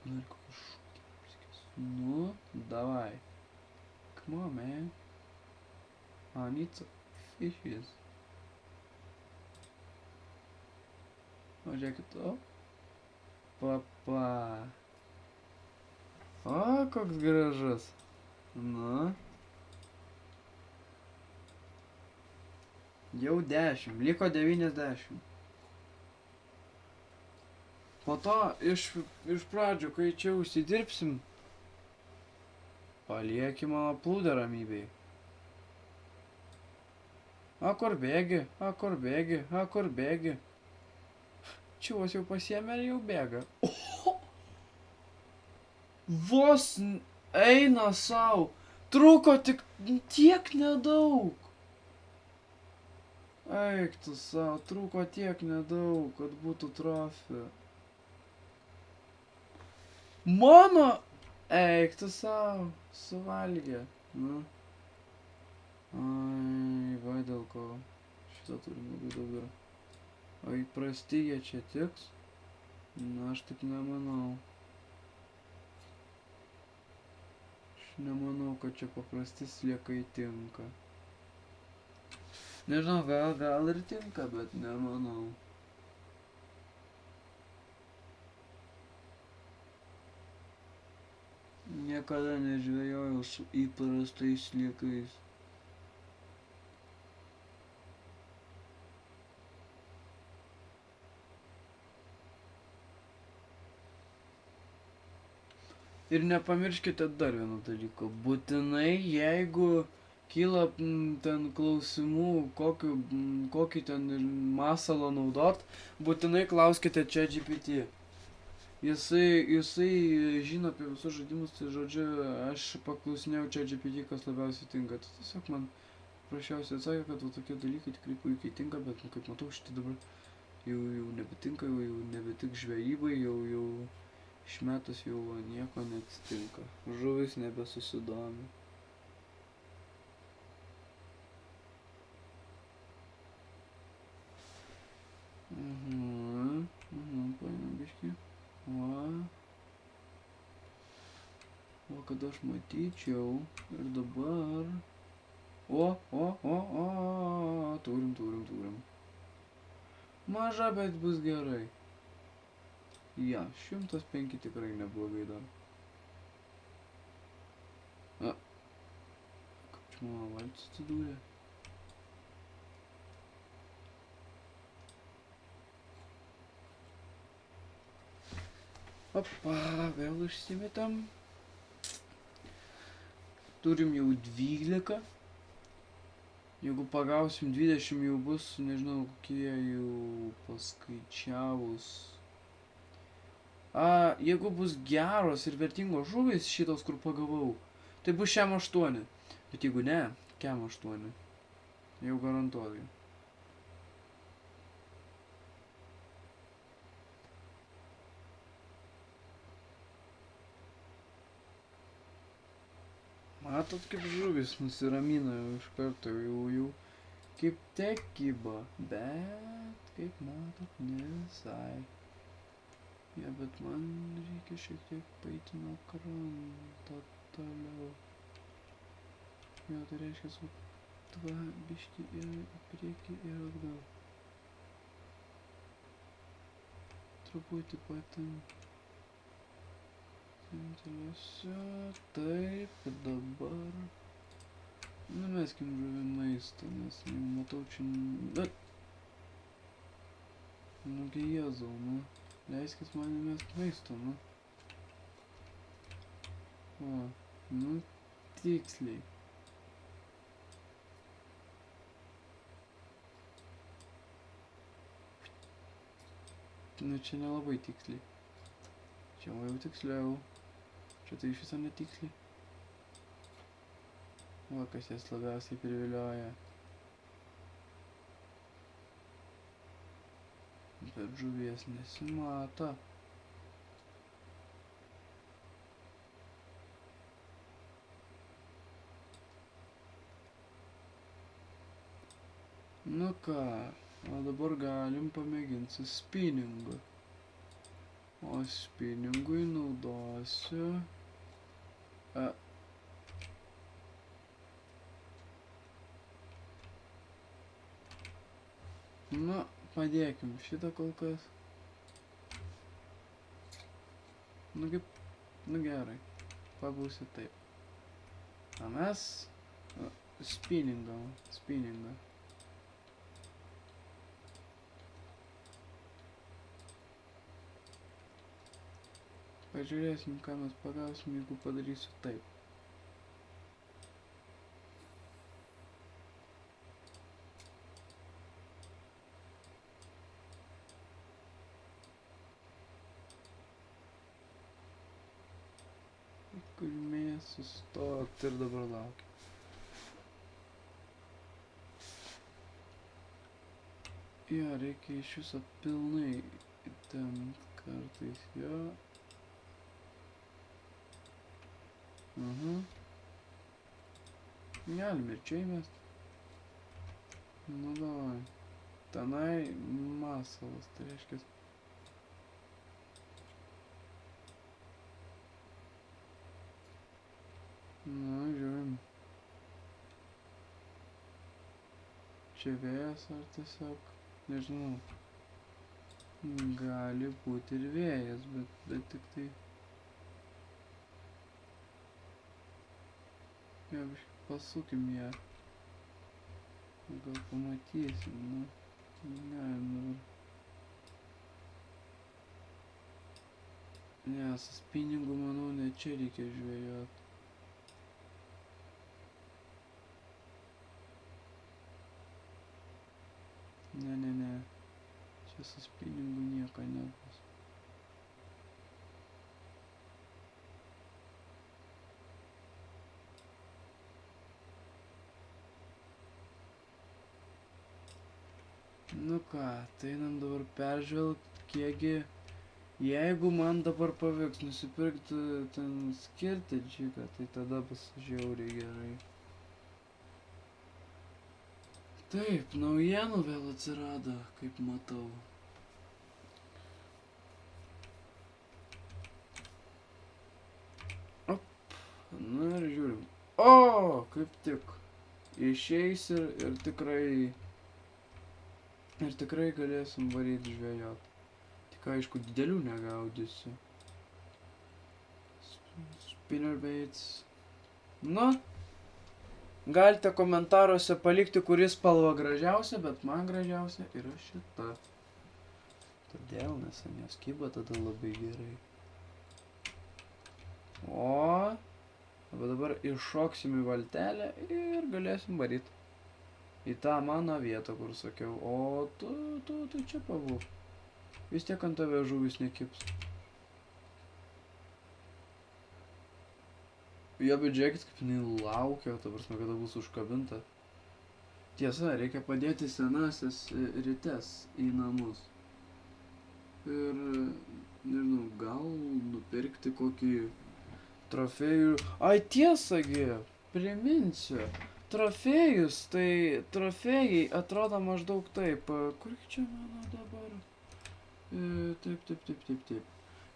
Nori kokį šūkį pasakys. Nu, davai. Come on, man. I need some fishes. O, žiūrėkit, o. Papa. O, koks gražus. Nu. Jau 10, liko 90. Po to, iš pradžių, kai čia užsidirbsim, paliekim mano plūdę ramybėj. A, kur bėgi? Čiuvas jau pasiėmė ir jau bėga. Vos eina sau. Truko tik tiek nedaug. Eik tu sau, truko tiek nedaug, kad būtų trofė. Mano! Eik tu sau, suvalgė. Nu. Ai, va dėl ko. Šitą turim labai daug dar. O įprasti jie čia tiks? Na, aš taip nemanau. Aš nemanau, kad čia paprasti sliekai tinka. Nežinau, gal ir tinka, bet nemanau. Niekada nežvejojau su įprastais sliekais. Ir nepamirškite dar vieno dalyko. Būtinai, jeigu kyla ten klausimų, kokį ten masalą naudot, būtinai klauskite ChatGPT. Jisai žino apie visus žaidimus, tai žodžiu, aš paklausinėjau ChatGPT, kas labiausiai tinka. Tai tiesiog man prašiausiai atsakė, kad va tokie dalykai tikrai puikiai tinka, bet kaip matau, šitie dabar jau nebetinka, jau nebetik žvejybai, jau išmetus jau nieko neatsitinka. Žuvis nebesusidomi. Paėmėm biškį. O kad aš matyčiau. Ir dabar. Turim. Maža, bet bus gerai. Ja, 105 tikrai neblogai dar. Kaip čia mano valtis atsidūrė? Opa, vėl išsimetam. Turim jau 12. Jeigu pagausim 20 jau bus, nežinau, kokie jau paskaičiavus. Jeigu bus geros ir vertingos žuvys šitos, kur pagavau, tai bus šiam 8. Bet jeigu ne, kiam 8. Jau garantuoju. Matot, kaip žuvis nusiramina jau iš karto, jau kaip tekyba, bet kaip matot, ne visai. Ja, bet man reikia šiek tiek paeiti nuo kranto toliau. Jo, tai reiškia, va biškį ir į priekį ir atgal. Truputį patintelėsiu. Taip, dabar numeskim žuvį maistą, nes jau matau čia... Bet... Nugi Jėzau, nu. Leiskit man įmest maisto, nu. O, nu tiksliai. Nu čia nelabai tiksliai. Čia jau tiksliau. Čia tai iš viso netiksliai. Va, kas jas labiausiai privilioja. Bet žuvies nesimato. Nu ką, o dabar galim pamėginti su spinningu. O spinningui naudosiu... Nu, padėkim šitą kol kas. Nu kaip, nu gerai, pabūsiu taip. O mes spinningą. Pažiūrėsim, ką mes pagausim, jeigu padarysiu taip. Gulmė sustot ir dabar laukia. Jo, reikia iš viso pilnai įtempt kartais, jo. Galim ir čia įmest. Nu davai. Tenai masalas, tai reiškia. Nu, žiūrim. Čia vėjas ar tiesiog, nežinau. Gali būti ir vėjas, bet tik tai... Ja, pasukim ją. Gal pamatysim, nu. Galim dabar. Ne, su spinningu, manau, ne čia reikia žvejot. Ne. Čia su spinningu nieko nebus. Nu ką, tai einam dabar peržvelgt, kiekgi, jeigu man dabar pavyks nusipirkti ten skirtidžiką, tai tada bus žiauriai gerai. Taip, naujienų vėl atsirado, kaip matau. Op, nu ir žiūrim. O, kaip tik. Išeis ir tikrai galėsim varyti žvejot. Tik aišku, didelių negaudysiu. Spinnerbaits. Nu, galite komentaruose palikti, kuris spalva gražiausia, bet man gražiausia yra šita. Todėl, nes ant jos kyba tada labai gerai. O, dabar iššoksim į valtelę ir galėsim varyti. Į tą mano vietą, kur sakiau, o tu čia pabūk. Vis tiek ant tave žuvis nekips. Jo, bet žiūrėkit, kaip jinai laukia, ta prasme, kada bus užkabinta. Tiesa, reikia padėti senasias rites į namus. Ir, nežinau, gal nupirkti kokį trofėjų... Ai, tiesagi, priminsiu. Trofėjus, tai trofėjai atrodo maždaug taip. Kur čia mano dabar? Taip.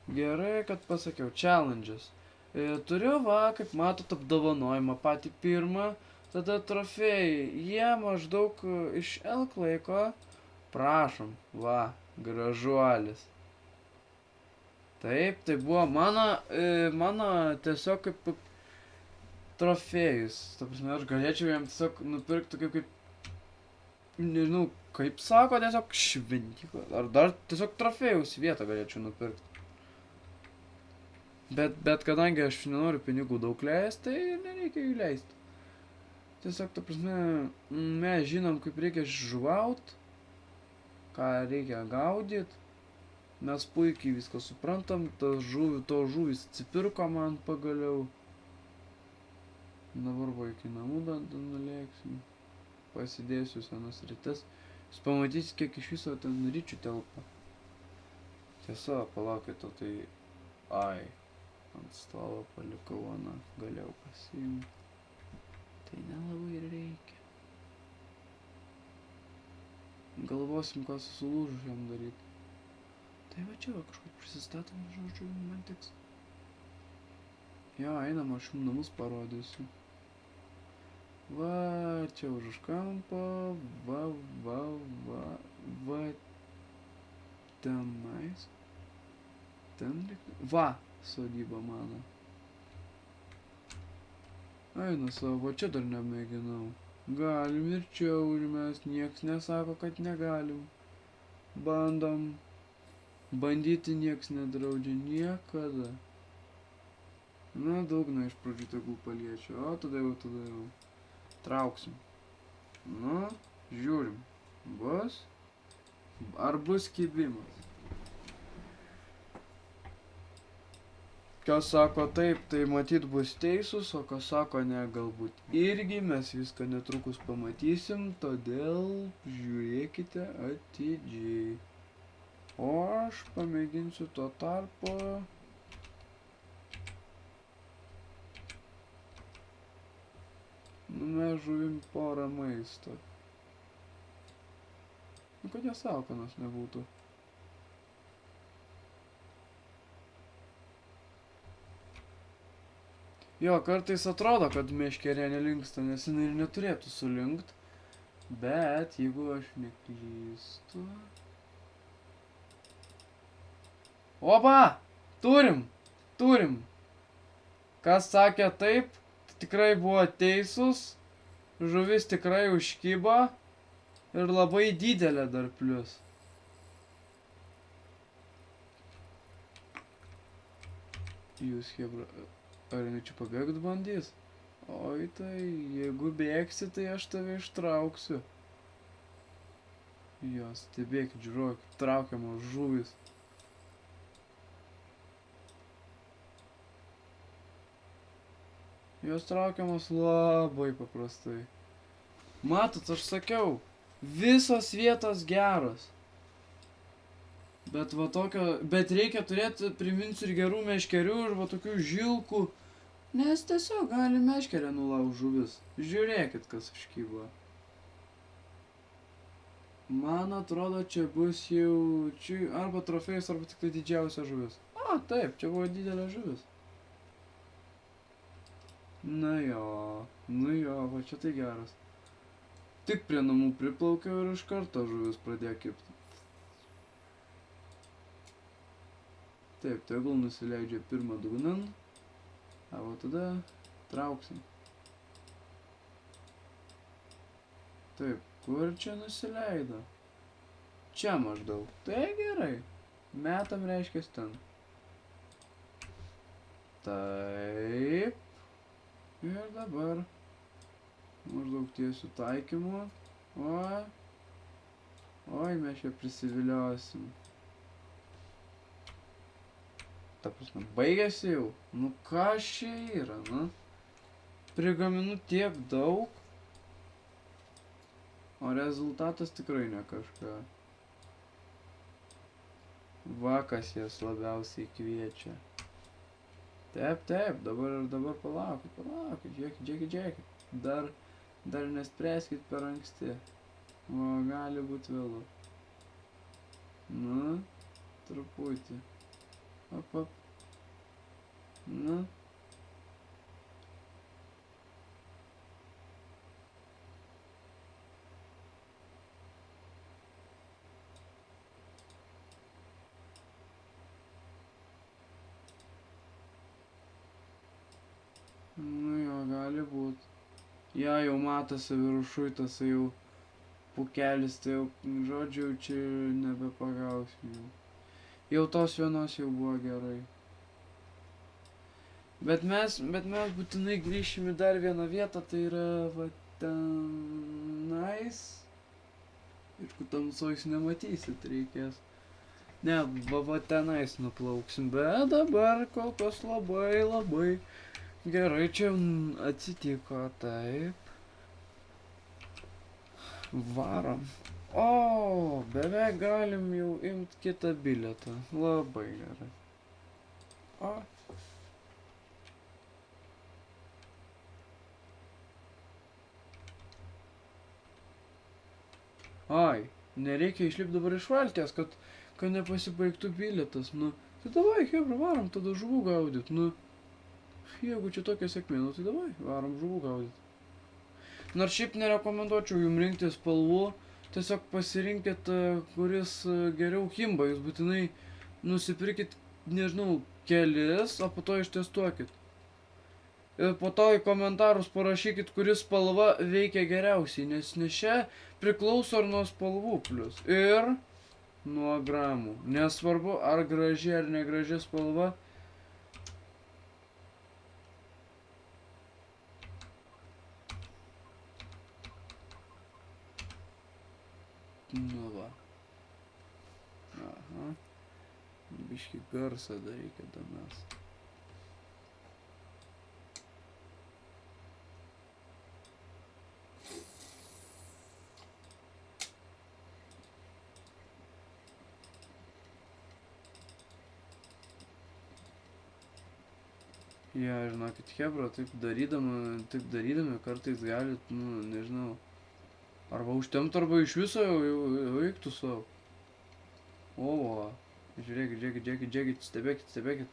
Gerai, kad pasakiau. Challenges. Turiu va, kaip matot, apdovanojimą patį pirmą. Tada trofėjai. Jie maždaug iš elk laiko. Prašom. Va, gražuolis. Taip, tai buvo mano tiesiog kaip trofėjus. Ta prasme, aš galėčiau jam tiesiog nupirkti nežinau, kaip sako, tiesiog šventykla. Ar dar tiesiog trofėjus vietą galėčiau nupirkti. Bet kadangi aš nenoriu pinigų daug leisti, tai nereikia jų leisti. Tiesiog, ta prasme, mes žinom, kaip reikia žuvaut, ką reikia gaudyt. Mes puikiai viską suprantam, to žuvis atsipirko man pagaliau. Dabar va iki namų bent nulėksim. Pasidėsiu senas rytas. Jūs pamatysit, kiek iš viso ten ryčių telpa. Tiesa, palaukite, tai... Ai. Ant stalo palikau aną, galėjau pasiimti. Tai nelabai ir reikia. Galvosim, ką sulūžusiam daryti. Tai va čia va kažkaip prisistatom, žodžiu, man tiks. Jo, einam, aš jums namus parodysiu. Va, čia už kampo, va, tenais. Ten lik... Va! Sodyba mano. Eina savo, čia dar nemėginau. Galim ir čia užmest, nieks nesako, kad negalim. Bandom. Bandyti nieks nedraudžia niekada. Na, daugna iš pradžių tegul paliečia, o tada jau. Trauksim. Nu, žiūrim. Bus? Ar bus kibimas? Kas sako taip, tai matyt bus teisūs, o kas sako ne, galbūt irgi mes viską netrukus pamatysim, todėl žiūrėkite atidžiai. O aš pamėginsiu tuo tarpu. Mes žuvim porą maisto. Nu, kad jos alkanos nebūtų. Jo, kartais atrodo, kad meškerė nelinksta, nes jinai ir neturėtų sulinkt. Bet, jeigu aš neklystu... Opa! Turim! Kas sakė taip, tikrai buvo teisūs. Žuvis tikrai užkybo. Ir labai didelė dar plius. Jūs, hebra... Ar jinai čia pabėgt bandys? Oi tai, jeigu bėgsi, tai aš tave ištrauksiu. Jo, stebėkit, žiūrėkit, traukiamos žuvis. Jos traukiamos labai paprastai. Matot, aš sakiau, visos vietos geros. Bet va tokio, bet reikia turėti, priminsiu, ir gerų meškerių, ir va tokių žilkų. Nes tiesiog gali meškerę nulaužt žuvis. Žiūrėkit, kas užkybo. Man atrodo, čia bus jau... Čia arba trofėjus, arba tik tai didžiausia žuvis. A, taip, čia buvo didelė žuvis. Na jo, va čia tai geras. Tik prie namų priplaukiau ir iš karto žuvis pradėjo kibti. Taip, tegul nusileidžia pirmą dugnan. O tada trauksim. Taip, kur čia nusileido? Čia maždaug. Tai gerai. Metam reiškias ten. Taip. Ir dabar maždaug tiesiu taikymu. Oi, mes čia prisiviliosim. Ta prasme, baigėsi jau. Nu ką čia yra, na? Prigaminu tiek daug. O rezultatas tikrai ne kažką. Va, kas jas labiausiai kviečia. Taip, dabar palaukit, žiūrėkit. Dar nespręskit per anksti. O, gali būti vėlu. Nu, truputį. Op, op. Nu. Nu jo, gali būt. Ja, jau matosi viršui tas jau pukelis, tai jau, žodžiu, čia nebepagausim jau. Jau tos vienos jau buvo gerai. Bet mes būtinai grįšim į dar vieną vietą, tai yra va tenais. Ir kur tamsojus nematysit, reikės. Ne, va tenais nuplauksim, bet dabar kol kas labai gerai čia atsitiko, taip. Varom. O, beveik galim jau imt kitą bilietą. Labai gerai. O. Ai, nereikia išlipti dabar iš valties, kad nepasibaigtų bilietas, nu. Tai davai, hebra, varom tada žuvų gaudyt, nu. Jeigu čia tokia sėkmė, nu tai davai, varom žuvų gaudyt. Nors šiaip nerekomenduočiau jums rinkti spalvų, tiesiog pasirinkit, kuris geriau kimba, jūs būtinai nusipirkit, nežinau, kelis, o po to ištestuokit. Ir po to į komentarus parašykit, kuris spalva veikia geriausiai, nes čia priklauso ir nuo spalvų plius. Ir nuo gramų. Nesvarbu, ar graži ar negraži spalva. Nu va. Aha. Biški garsą dar reikia damas. Ja, žinokit, hebra, taip darydami kartais galit, nu, nežinau, arba užtempt, arba iš viso jau eiktų savo. O, va, žiūrėkit, stebėkit,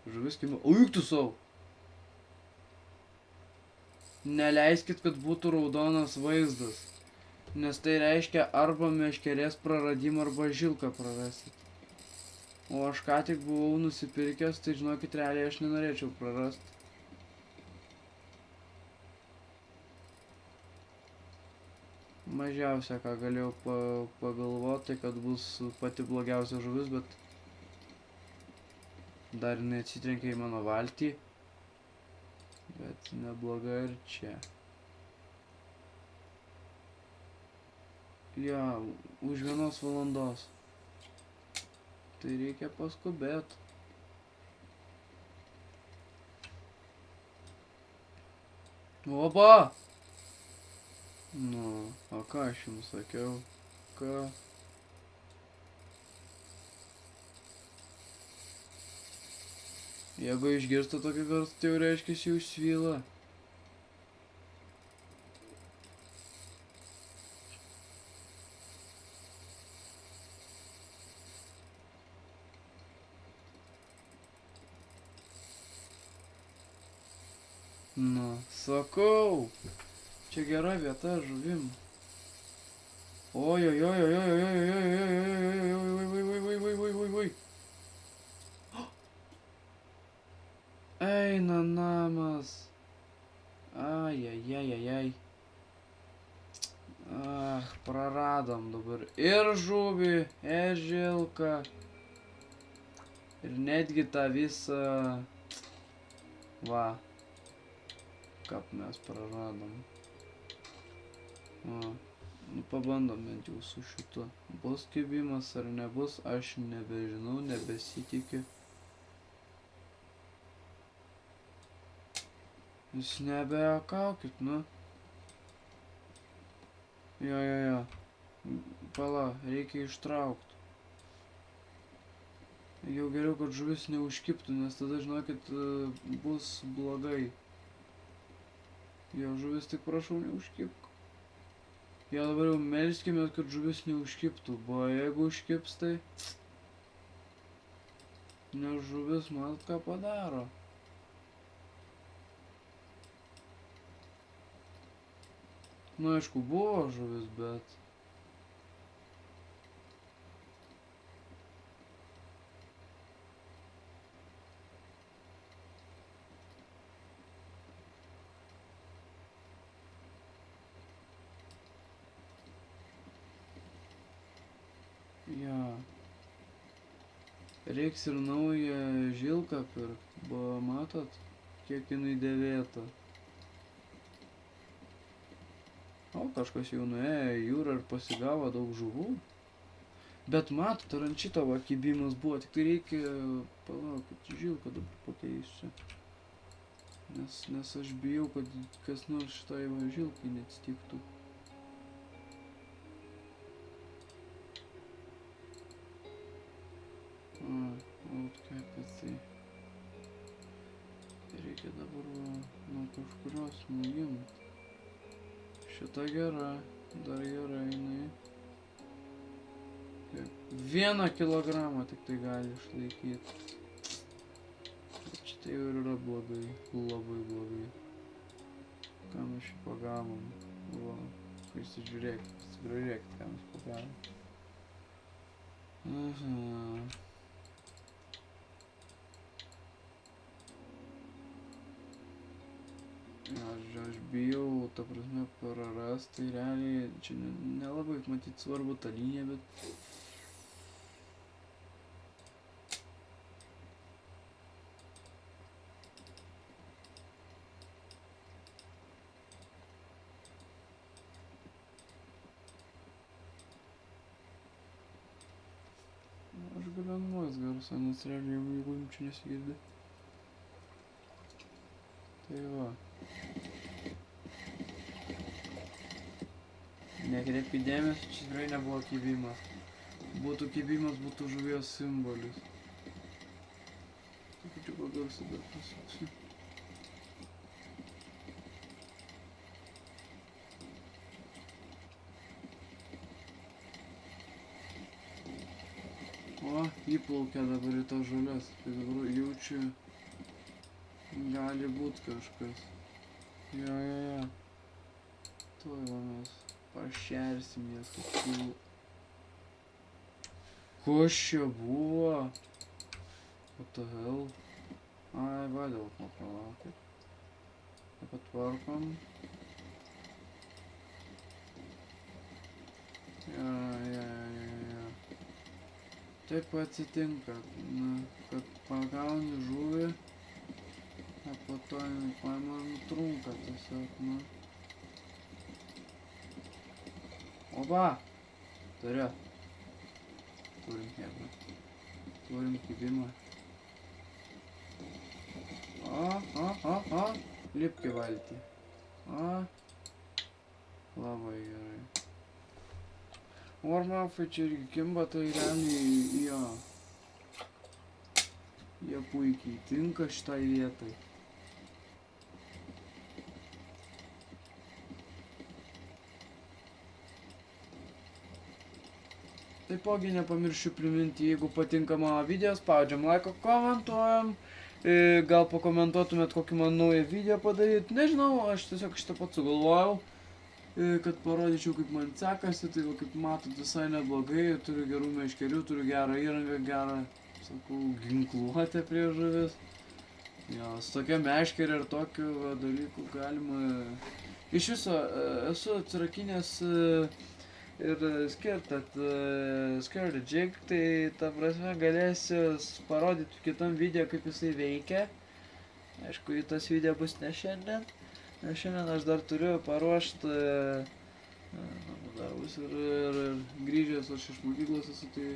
žuvis kimba, o eiktų savo. Neleiskit, kad būtų raudonas vaizdas, nes tai reiškia arba meškerės praradimą, arba žilką prarasit. O aš ką tik buvau nusipirkęs, tai žinokit, realiai aš nenorėčiau prarast. Mažiausia, ką galėjau pagalvoti, kad bus pati blogiausia žuvis, bet dar jinai atsitrenkė į mano valtį. Bet nebloga ir čia. Ja, už 1 valandos. Tai reikia paskubėt. Opa! Nu, o ką aš jums sakiau? Ką? Jeigu išgirsta tokį garsą, tai jau reiškia jau svyla. Nu, sakau, čia gera vieta žuvim. Oi. Eina namas. Ai. Praradom dabar ir žuvį, ir žilką. Ir netgi tą visą... Va. Kap mes praradom. Nu, pabandom bent jau su šituo. Bus kibimas ar nebus, aš nebežinau, nebesitikiu. Jūs nebeakaukit, nu. Jo. Pala, reikia ištraukt. Jau geriau, kad žuvis neužkiptų, nes tada, žinokit, bus blogai. Jo, žuvis, tik prašau, neužkipk. Jo, dabar jau melskime, kad žuvis neužkiptų, bo jeigu užkips, tai... Nes žuvis mat ką padaro. Nu, aišku, buvo žuvis, bet... Jo. Reiks ir naują žilką pirkt, buvo matot, kiek jinai dėvėta. O, kažkas jau nuėjo į jūrą ir pasigavo daug žuvų. Bet matot, ar ant šito va kibimas buvo, tik tai reikia, palaukit, žilką dabar pakeisiu. Nes aš bijau, kad kas nors šitai va žilkai neatsitiktų. Вот kaip tai. Reikia dabar nuo kažkurios nuimt. Šita gera, dar gera jinai. 1 kilogramą tik tai gali išlaikyti. Štai jau yra blogai, labai blogai. Ką mes šį pagavom? Va, pasižiūrėkit, ką mes pagavom. Aha. Aš bijau, ta prasme, prarast, tai realiai, čia nelabai matyt svarbu ta linija, bet... Aš galiu nuos garsą, nes realiai jeigu jums čia nesigirdi. Tai va. Nekreipkit dėmesio, čia tikrai nebuvo kibimas. Būtų kibimas, būtų žuvies simbolis. Tik pagarsą dar pasuksiu. O, įplaukia dabar į tas žolės. Tai dabar jaučiu, gali būt kažkas. Jo. Tuoj va mes pašersim jas tokių. Kas čia buvo? What the hell? Ai, va, dėl to palaukit. Patvarkom. Jo. Taip atsitinka, kad pagauni žuvį, o po to paima nutrunka tiesiog, Opa! Turiu. Turim hebą. Turim kibimą. O! Lipk į valtį. Labai gerai. Warmouthai čia irgi kimba, tai realiai jo. Jie puikiai tinka šitai vietai. Taipogi nepamiršiu priminti, jeigu patinka mano video, spaudžiam laiką, komentuojam. Gal pakomentuotumėt kokį man naują video padaryti. Nežinau, aš tiesiog šitą pats sugalvojau, kad parodyčiau kaip man sekasi. Tai va, kaip matot, visai neblogai, turiu gerų meškerių, turiu gerą įrangą, gerą, sakau, ginkluotę prie žuvis. Jo, su tokia meškerė ir tokiu dalyku galima... Iš viso esu atsirakinęs ir Scared Jig, tai ta prasme galėsiu parodyti kitam video, kaip jisai veikia. Aišku, tas video bus ne šiandien. Nes šiandien aš dar turiu paruošti darbus ir grįžęs aš iš mokyklos esu, tai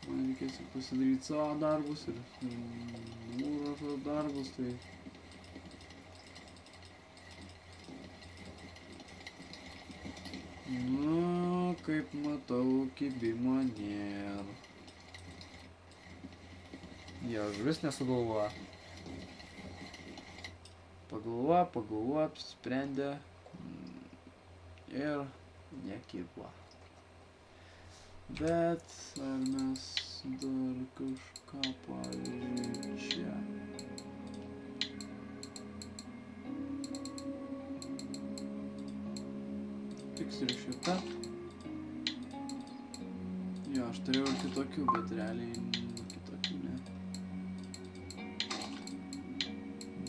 man reikės pasidaryti savo darbus ir mūro darbus, tai... Nu, kaip matau, kibimo nėra. Jo, žuvis nesugalvoja. Pagalvoja, apsisprendė ir nekibo. Bet ar mes dar kažką, pavyzdžiui, čia. Tiksliai šitą. Jo, aš turėjau ir kitokių, bet realiai kitokių ne.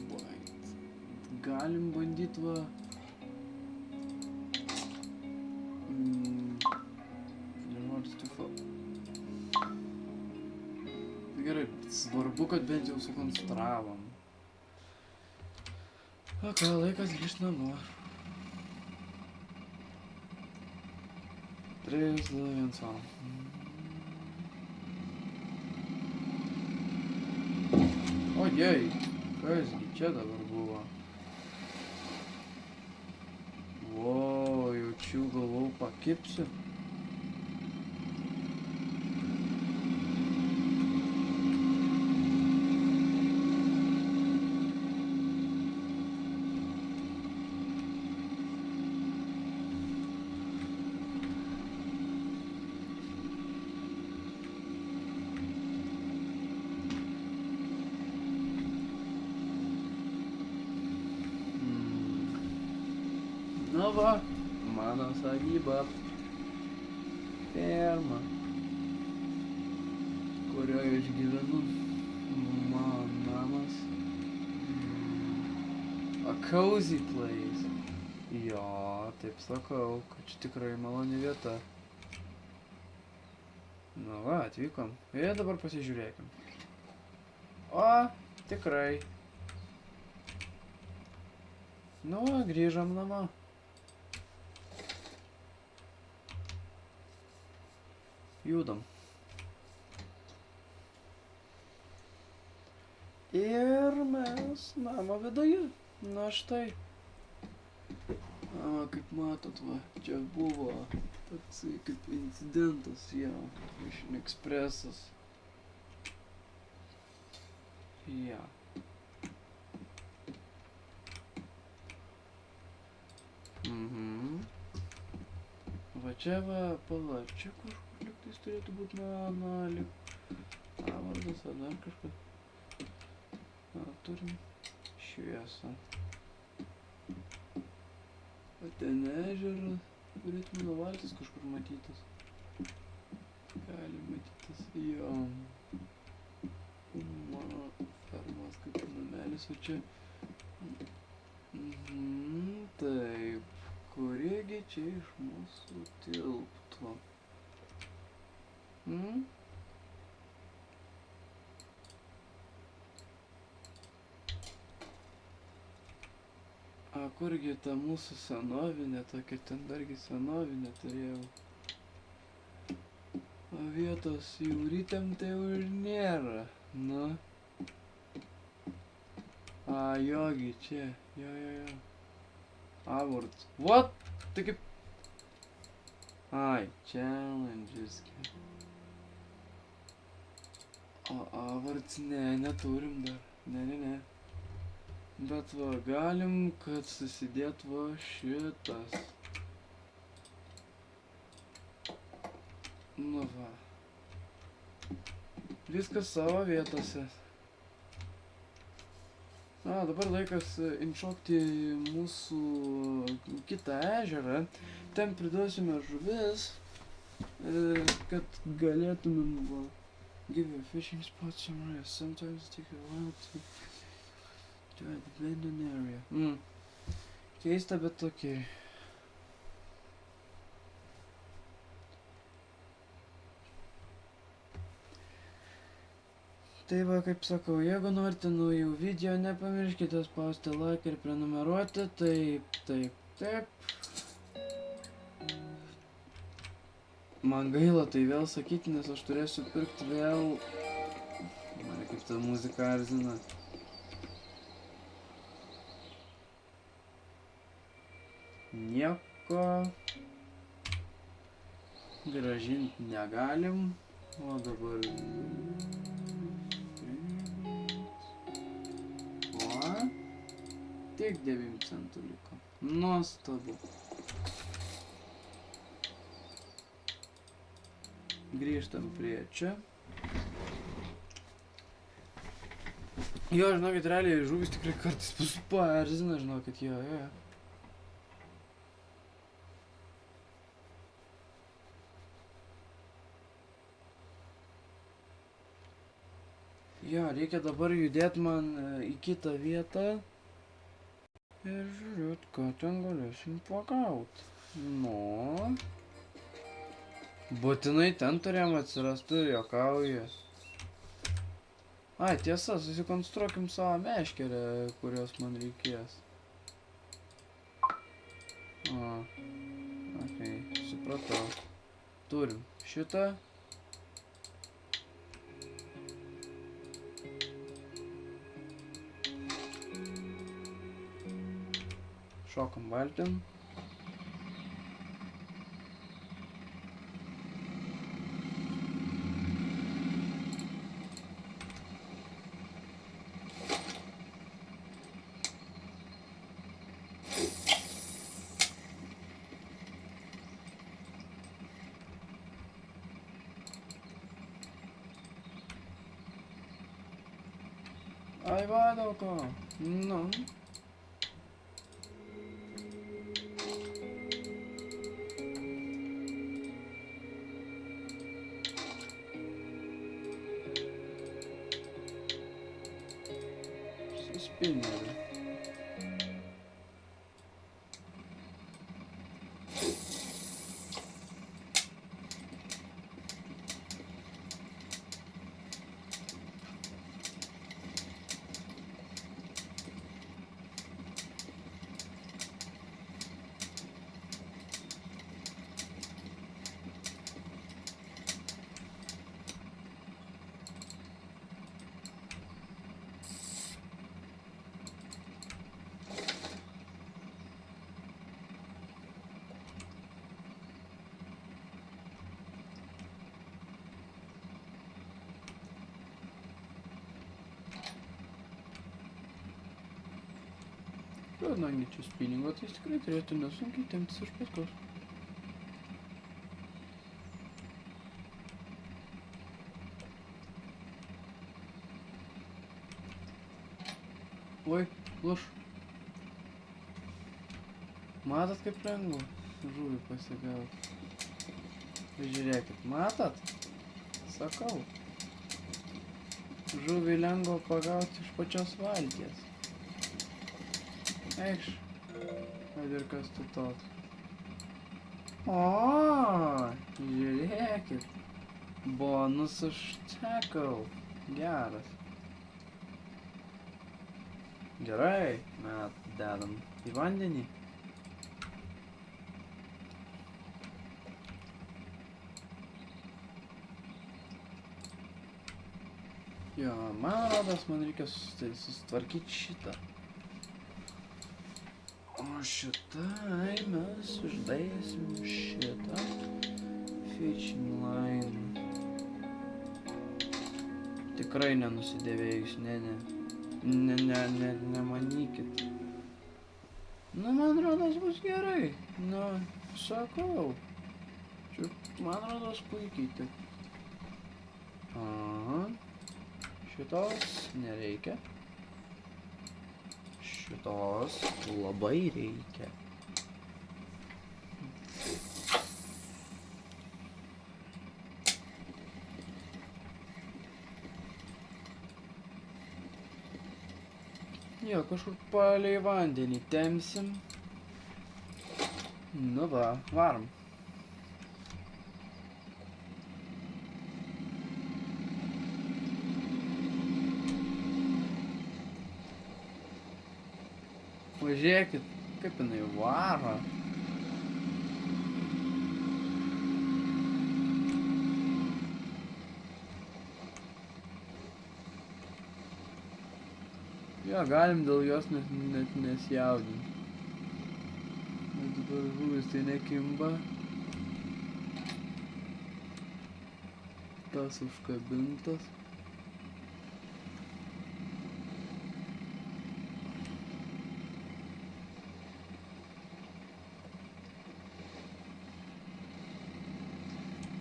White. Galim bandyt va. Gerai, svarbu, kad bent jau sukonstravom. O ką, laikas grįžt namo. 3, 2, 1, savo. Ojej, kasgi čia dabar buvo? Wow, jaučiu, galvau, pakipsiu. Nu va, mano sodyba, ferma, kurioje aš gyvenu, mano namas, a cozy place. Jo, taip sakau, kad čia tikrai maloni vieta. Nu va, atvykom. Ir dabar pasižiūrėkim. O, tikrai. Nu va, grįžom namo. Judam. Ir mes namo viduje. Na štai. Kaip matot, va, čia buvo toksai kaip incidentas, jo, Mission Expressas. Ja. Va čia va, pala, čia kažkur liktais turėtų būti nuo vardas ar dar kažkas. Turim šviesą. O ten ežeras, turėtume nuo valtis kažkur matytas. Gali matytas, jo. Mano fermas kaip namelis, o čia. Taip, kuriegi čia iš mūsų tilptų? A kurgi ta mūsų senovinė, tokia ten dargi senovinė turėjau. O vietos jūrytėm tai jau ir nėra, nu. A, jogi čia, jo. Awards. What? Tai kaip... Ai, challenges. O awards ne, neturim dar. Ne. Bet va, galim, kad susidėt va šitas. Nu va. Viskas savo vietose. Dabar laikas inšokti mūsų kitą ežerą. Ten priduosime žuvis, kad galėtumėm va, give a fishing spot somewhere. Sometimes take a while to abandoned area. Keista, bet okei. Tai va, kaip sakau, jeigu norite naujų video, nepamirškite spausti like ir prenumeruoti. Taip. Man gaila tai vėl sakyti, nes aš turėsiu pirkti vėl. Mane kaip ta muzika erzina. Nieko grąžinti negalim. O dabar... Tik 9 centų liko. Nuostabu. Grįžtam prie čia. Jo, žinokit, realiai žuvis tikrai kartais paerzina, žinokit, jo. Jo, reikia dabar judėti man į kitą vietą. Ir žiūrėt, ką ten galėsim pagaut. Nu. Būtinai ten turėjom atsirasti, juokauju. Ai, tiesa, susikonstruokim savo meškerę, kurios man reikės. Okei, supratau. Turim šitą. Šokam valtim. Ai, va, daug ko. Nu. Suspinnerį. Kadangi čia spiningo, tai jis tikrai turėtų nesunkiai temptis iš paskos. Oi, luš. Matot, kaip lengva žuvį pasigauti. Žiūrėkit, matot? Sakau. Žuvį lengva pagauti iš pačios valties. Eikš, kad ir kas tu toks. O, žiūrėkit. Bonus užtekau. Geras. Gerai, mes dedam į vandenį. Jo, man rodos, man reikia susitvarkyti šitą. O šitai mes uždėsim šitą fishing line. Tikrai nenusidėvėjus, nemanykit. Nu, man rodos bus gerai. Nu, sakau. Čia, man rodos puikiai taip. Aha. Šitos nereikia. Šitos labai reikia. Jo, kažkur palei vandenį tempsim. Nu va, varom. Pažiūrėkit, kaip jinai varo. Jo, galim dėl jos net nesijaudinti. Nes dabar žuvis tai nekimba. Tas užkabintas.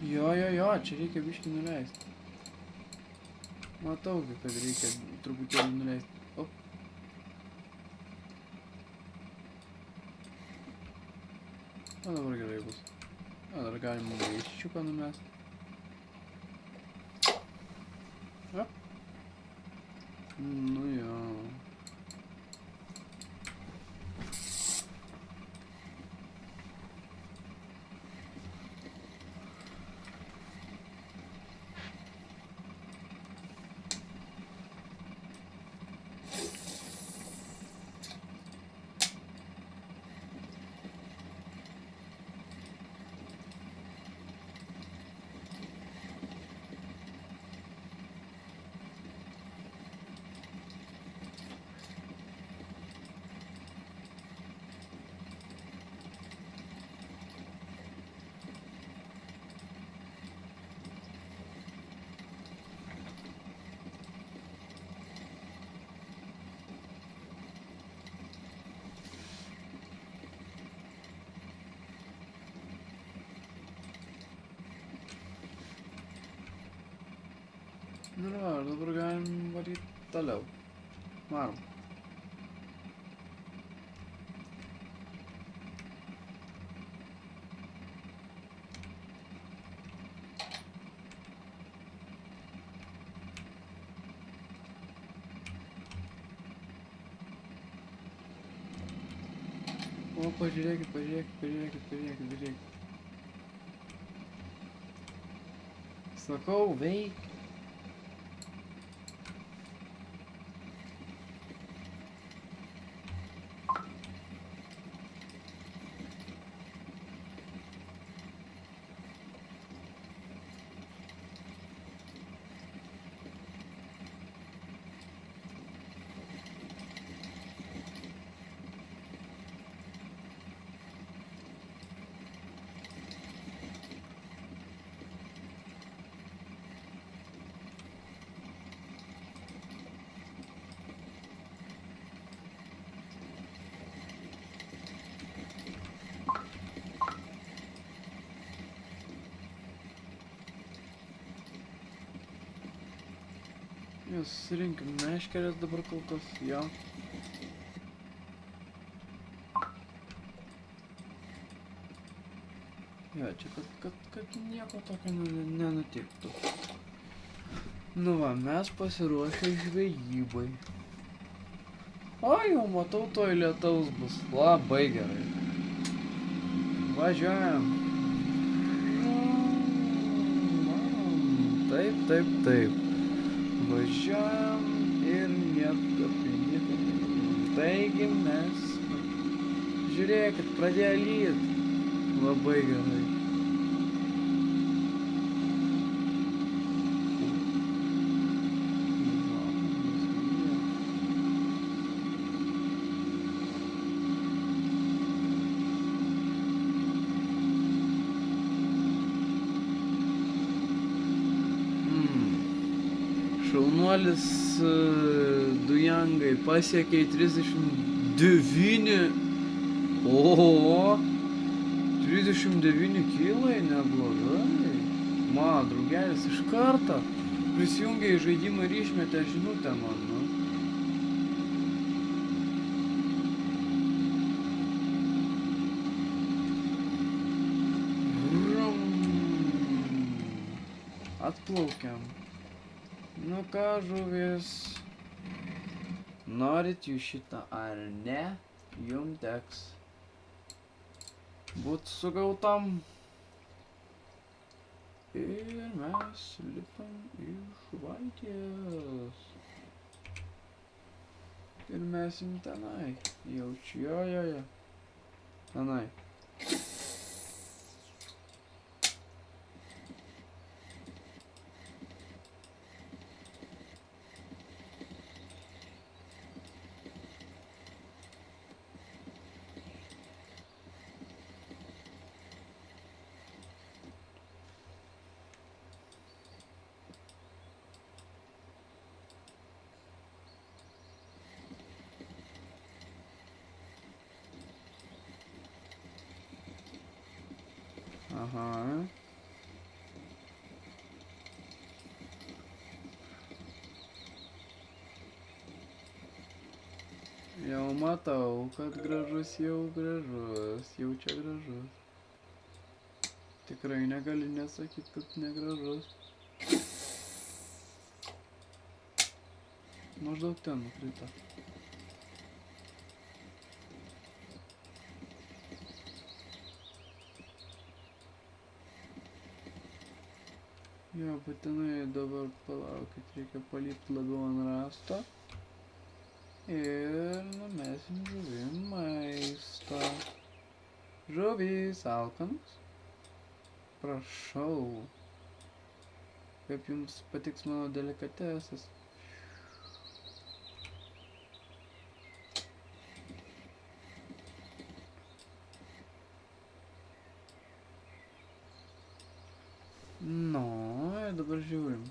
Jo, čia reikia biškį nuleisti. Matau, kad reikia truputėlį nuleisti. O. O dabar gerai bus. O dar galima maiščiuką numest. O. Nu jo. Nu ir va, dabar galim varyti toliau. Varom. O, pažiūrėkit. Sakau, veik. Mes surinkim meškerės dabar kol kas, jo. Jo, čia kad nieko tokio nenutiktų. Nu va, mes pasiruošę žvejybai. O, jau matau, toj lietaus bus. Labai gerai. Važiuojam. Taip. Važiuojam ir nieko. Taigi mes... Žiūrėkit, pradėjo lyt. Labai gerai. Šaunuolis Dujangai pasiekė 39. Oho, 39 kilai, neblogai. Man, draugelis iš karto prisijungė į žaidimą ir išmetė žinutę man, nu. Atplaukiam. Nu ką, žuvis, norit jūs šitą ar ne, jum teks būt sugautam. Ir mes lipam iš valties. Ir mesim tenai, jaučiu, jo. Tenai. Aha. Jau matau, kad gražus jau gražus, jau čia gražus. Tikrai negali nesakyti, kad negražus. Maždaug ten nukrito. Jo, būtinai dabar palaukit, reikia palipti labiau ant rasto. Ir numesim žuvim maistą. Žuvys alkanas. Prašau. Kaip jums patiks mano delikatesas. Nu, ir dabar žiūrim.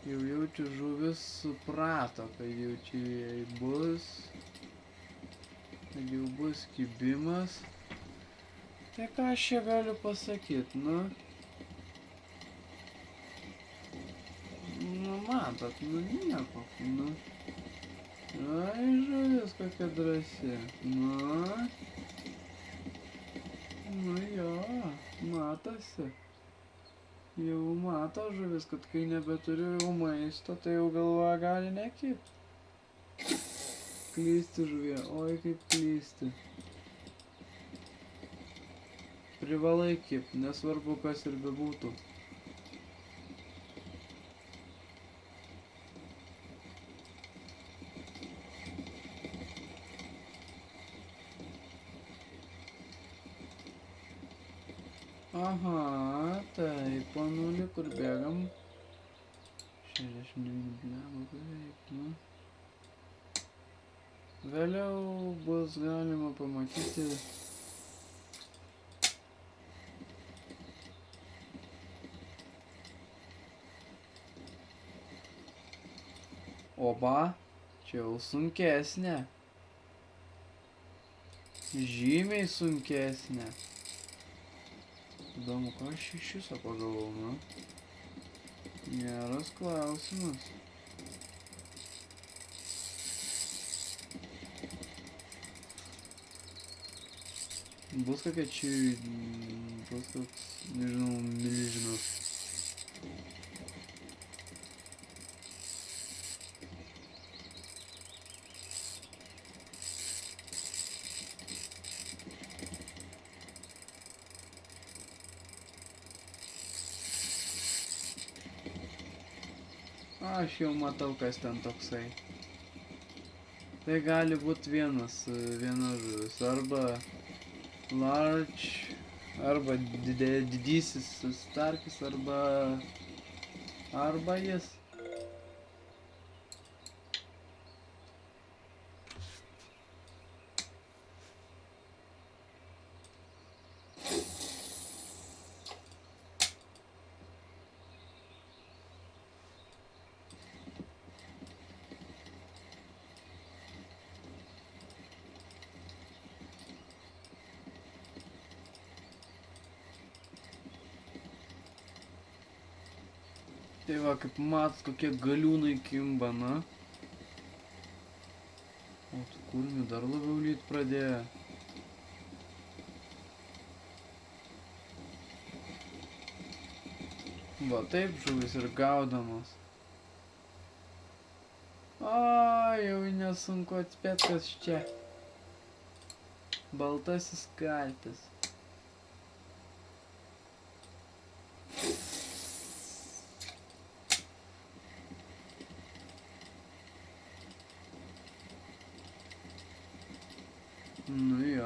Jau jaučiu, žuvis suprato, kad jau čia jai bus. Kad jau bus kibimas. Tai ką aš čia galiu pasakyti, nu? Nu, matot, nu nieko, nu. Ai, žuvis kokia drąsi. Nu jo, matosi. Jau mato žuvis, kad kai nebeturiu jau maisto, tai jau galvoja gali nekipt. Klysti žuvie, oi kaip klysti. Privalai kipt, nesvarbu kas ir bebūtų. Aha, taip, panulį, kur bėgam. 69 blemo beveik, nu. Vėliau bus galima pamatyti. Oba, čia jau sunkesnė. Žymiai sunkesnė. Įdomu, ką aš iš viso pagalvojau, nu? Geras klausimas. Bus kokia čia... Bus koks, nežinau, milžinas. Aš jau matau, kas ten toksai. Tai gali būti viena žuvis, arba large, arba didysis starkis, arba jis. Tai va, kaip matot, kokie galiūnai kimba, na. O tų kurmių dar labiau lyt pradėjo. Va, taip žuvis ir gaudamos. O, jau nesunku atspėt, kas čia. Baltasis kaltis. Nu jo.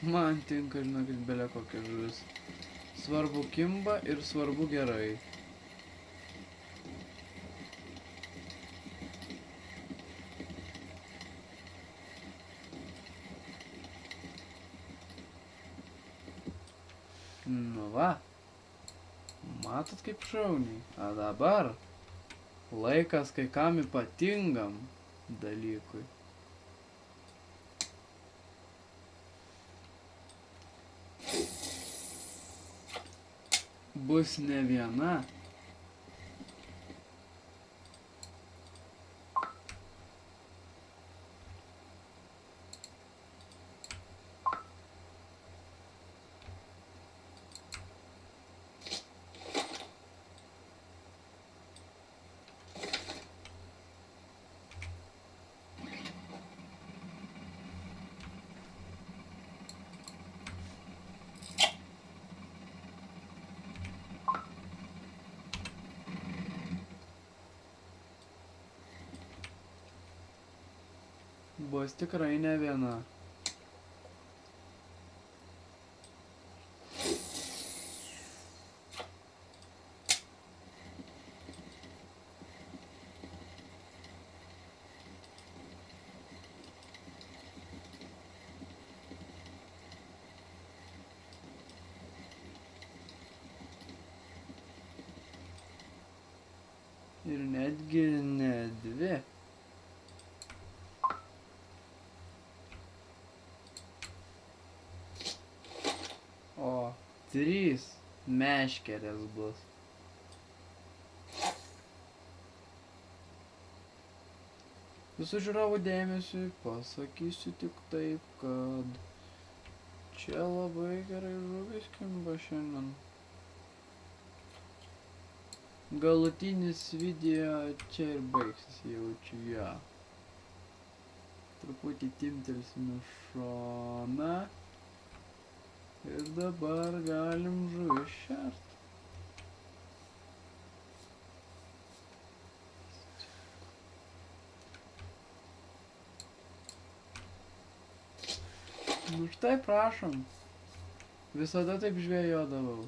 Man tinka, žinokit, belė kokia žuvis. Svarbu kimba ir svarbu gerai. Nu va. Matot kaip šauniai. A dabar laikas kai kam ypatingam dalykui. Bus ne viena. Bus tikrai ne viena. Ir netgi ne dvi. O 3 meškerės bus. Visų žiūrovų dėmesiui pasakysiu tik taip, kad čia labai gerai žuvis kimba šiandien. Galutinis video čia ir baigsis, jaučiu ją. Truputį timptelsime šoną. Ir dabar galim žuvį šert. Nu štai prašom. Visada taip žvejodavau.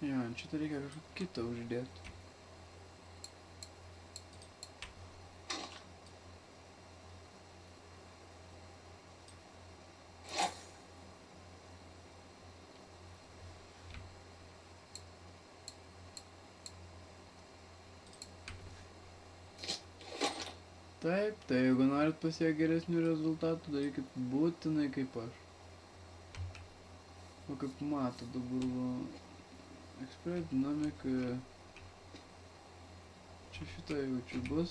Jo, čia reikia kažką kitą uždėti. Taip, tai jeigu norit pasiekti geresnių rezultatų, darykit būtinai kaip aš. O kaip matot, dabar va, Expert Dynamic, čia šitą jaučiu bus.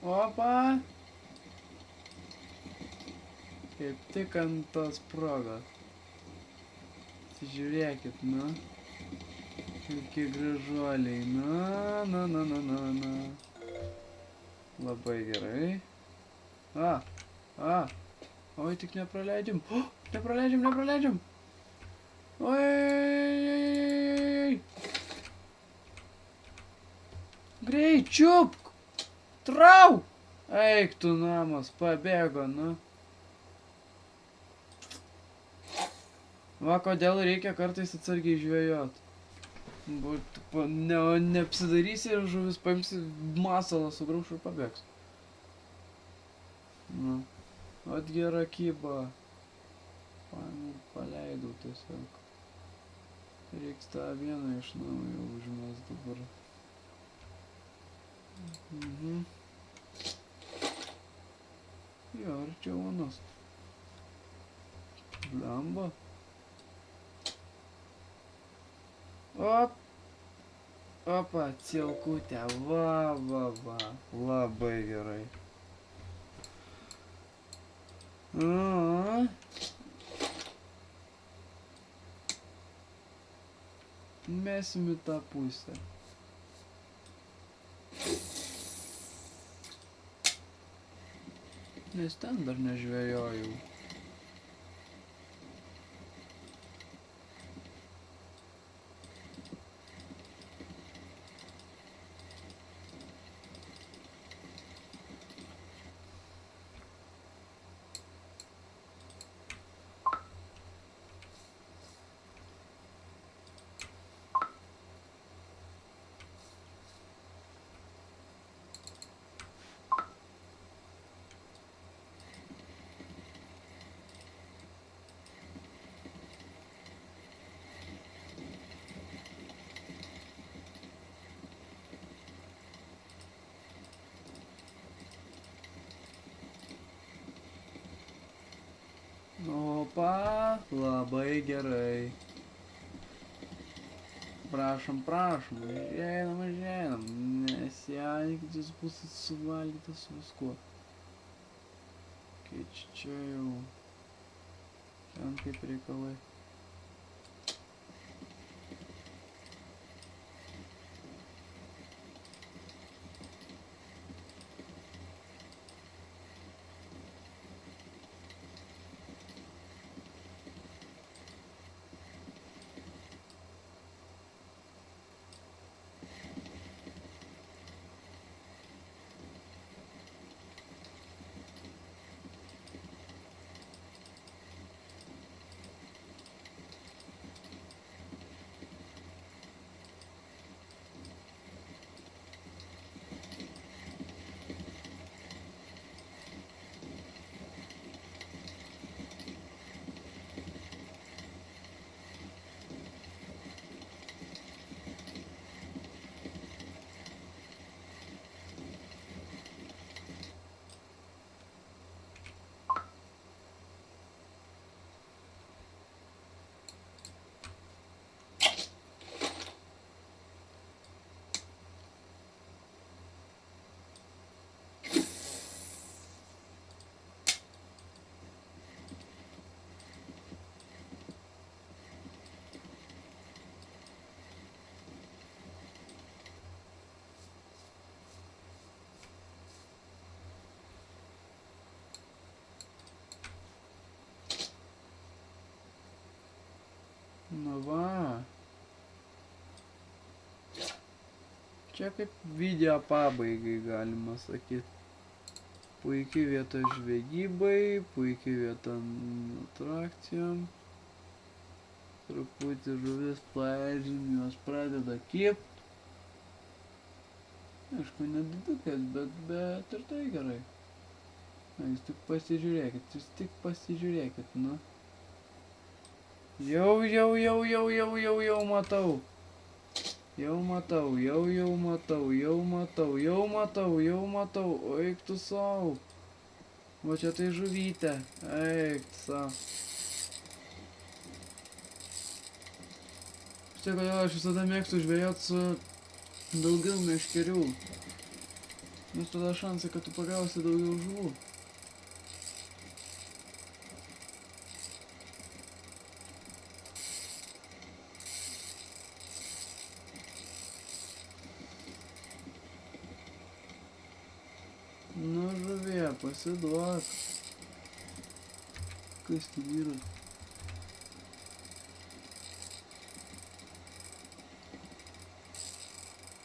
Opa! Kaip tik ant tos progos. Žiūrėkit, nu. Kokie gražuoliai, na. Labai gerai. Oi, tik nepraleidžiam. Nepraleidžiam. Oi. Greit, čiupk. Trauk. Eik tu namas, pabėgo, nu. Va, kodėl reikia kartais atsargiai žvejot. Neapsidarysi ir žuvis paimsi masalą, sugrauš ir pabėgs. Nu, vat gera kyba. Paleidau tiesiog. Reiks tą vieną iš naujo užmest dabar. Jo, arčiau manos. Blemba. Op. Opa, cilkutė. Va. Labai gerai. Mesim į tą pusę. Nes ten dar nežvejojau. Opa, labai gerai. Prašom, užeinam. Nesijaudykit, jis bus suvalgytas viskuo. Kai čia jau ten kaip reikalai. Nu va. Čia kaip video pabaigai galima sakyti. Puikiai vieta žvejybai, puikiai vieta atrakcijom. Truputį žuvis paežim, jos pradeda kipt. Aišku, nedidukės, bet ir tai gerai. Na, jūs tik pasižiūrėkit, nu. Jau matau. Jau matau. Eik tu sau. Va čia tai žuvytė. Eik tu sau. Štai kodėl aš visada mėgstu žvejot su daugiau meškerių. Nes tada šansai, kad tu pagausi daugiau žuvų. Nu, žuvė, pasiduok. Kas tu vyras?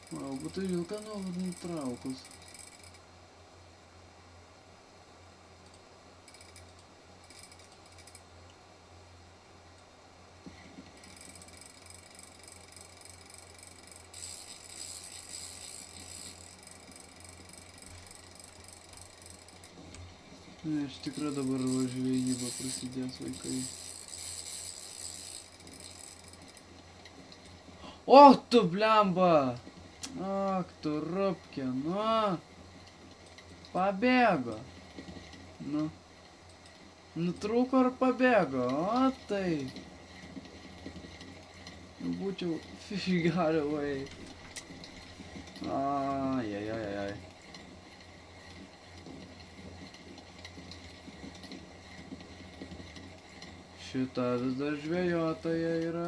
Vau, būtų vilka nutraukus. Ne, iš tikrųjų dabar žvejyba prasidės, vaikai. O, tu blemba! Ak, tu rupkė, nu. Pabėgo. Nu. Nutrūko ar pabėgo, o tai. Būčiau fish got away. Ai. Šita vis dar žvejotoja yra.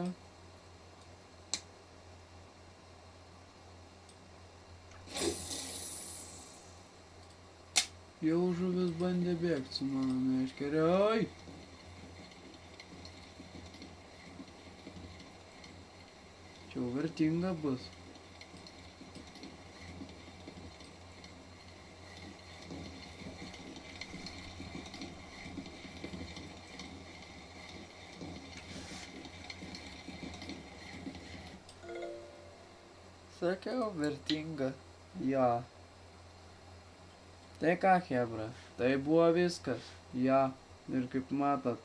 Jau žuvis bandė bėgti su mano meškere. Oi! Čia jau vertinga bus. Sakiau, vertinga. Jo. Tai ką, chebra, tai buvo viskas. Jo. Ir kaip matot,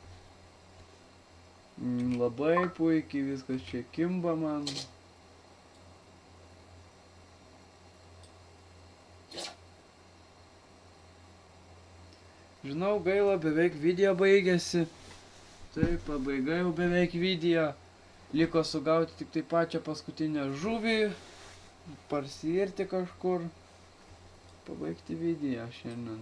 labai puikiai viskas čia kimba man. Žinau, gaila, beveik video baigėsi. Taip, pabaiga jau beveik video. Liko sugauti tik tai pačią paskutinę žuvį. Parsiirti kažkur. Pabaigti video šiandien.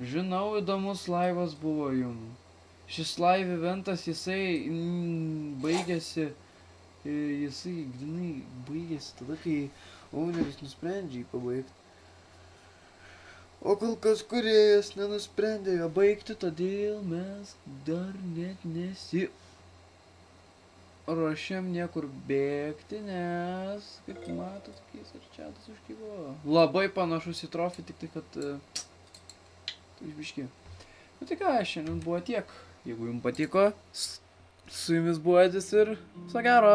Žinau, įdomus laivas buvo jums. Šis live eventas, jisai baigėsi. Jisai grinai baigėsi tada, kai owneris nusprendžia jį pabaigti. O kol kas kūrėjas nenusprendė jo baigti, todėl mes dar net ruošiam niekur bėgti, nes, kaip matot, keis ar čiatas užkyvo. Labai panašus į trofį, tik tai, kad išbiški. Nu tai ką, šiandien buvo tiek. Jeigu jums patiko, su jumis buvo Edis ir viso gero.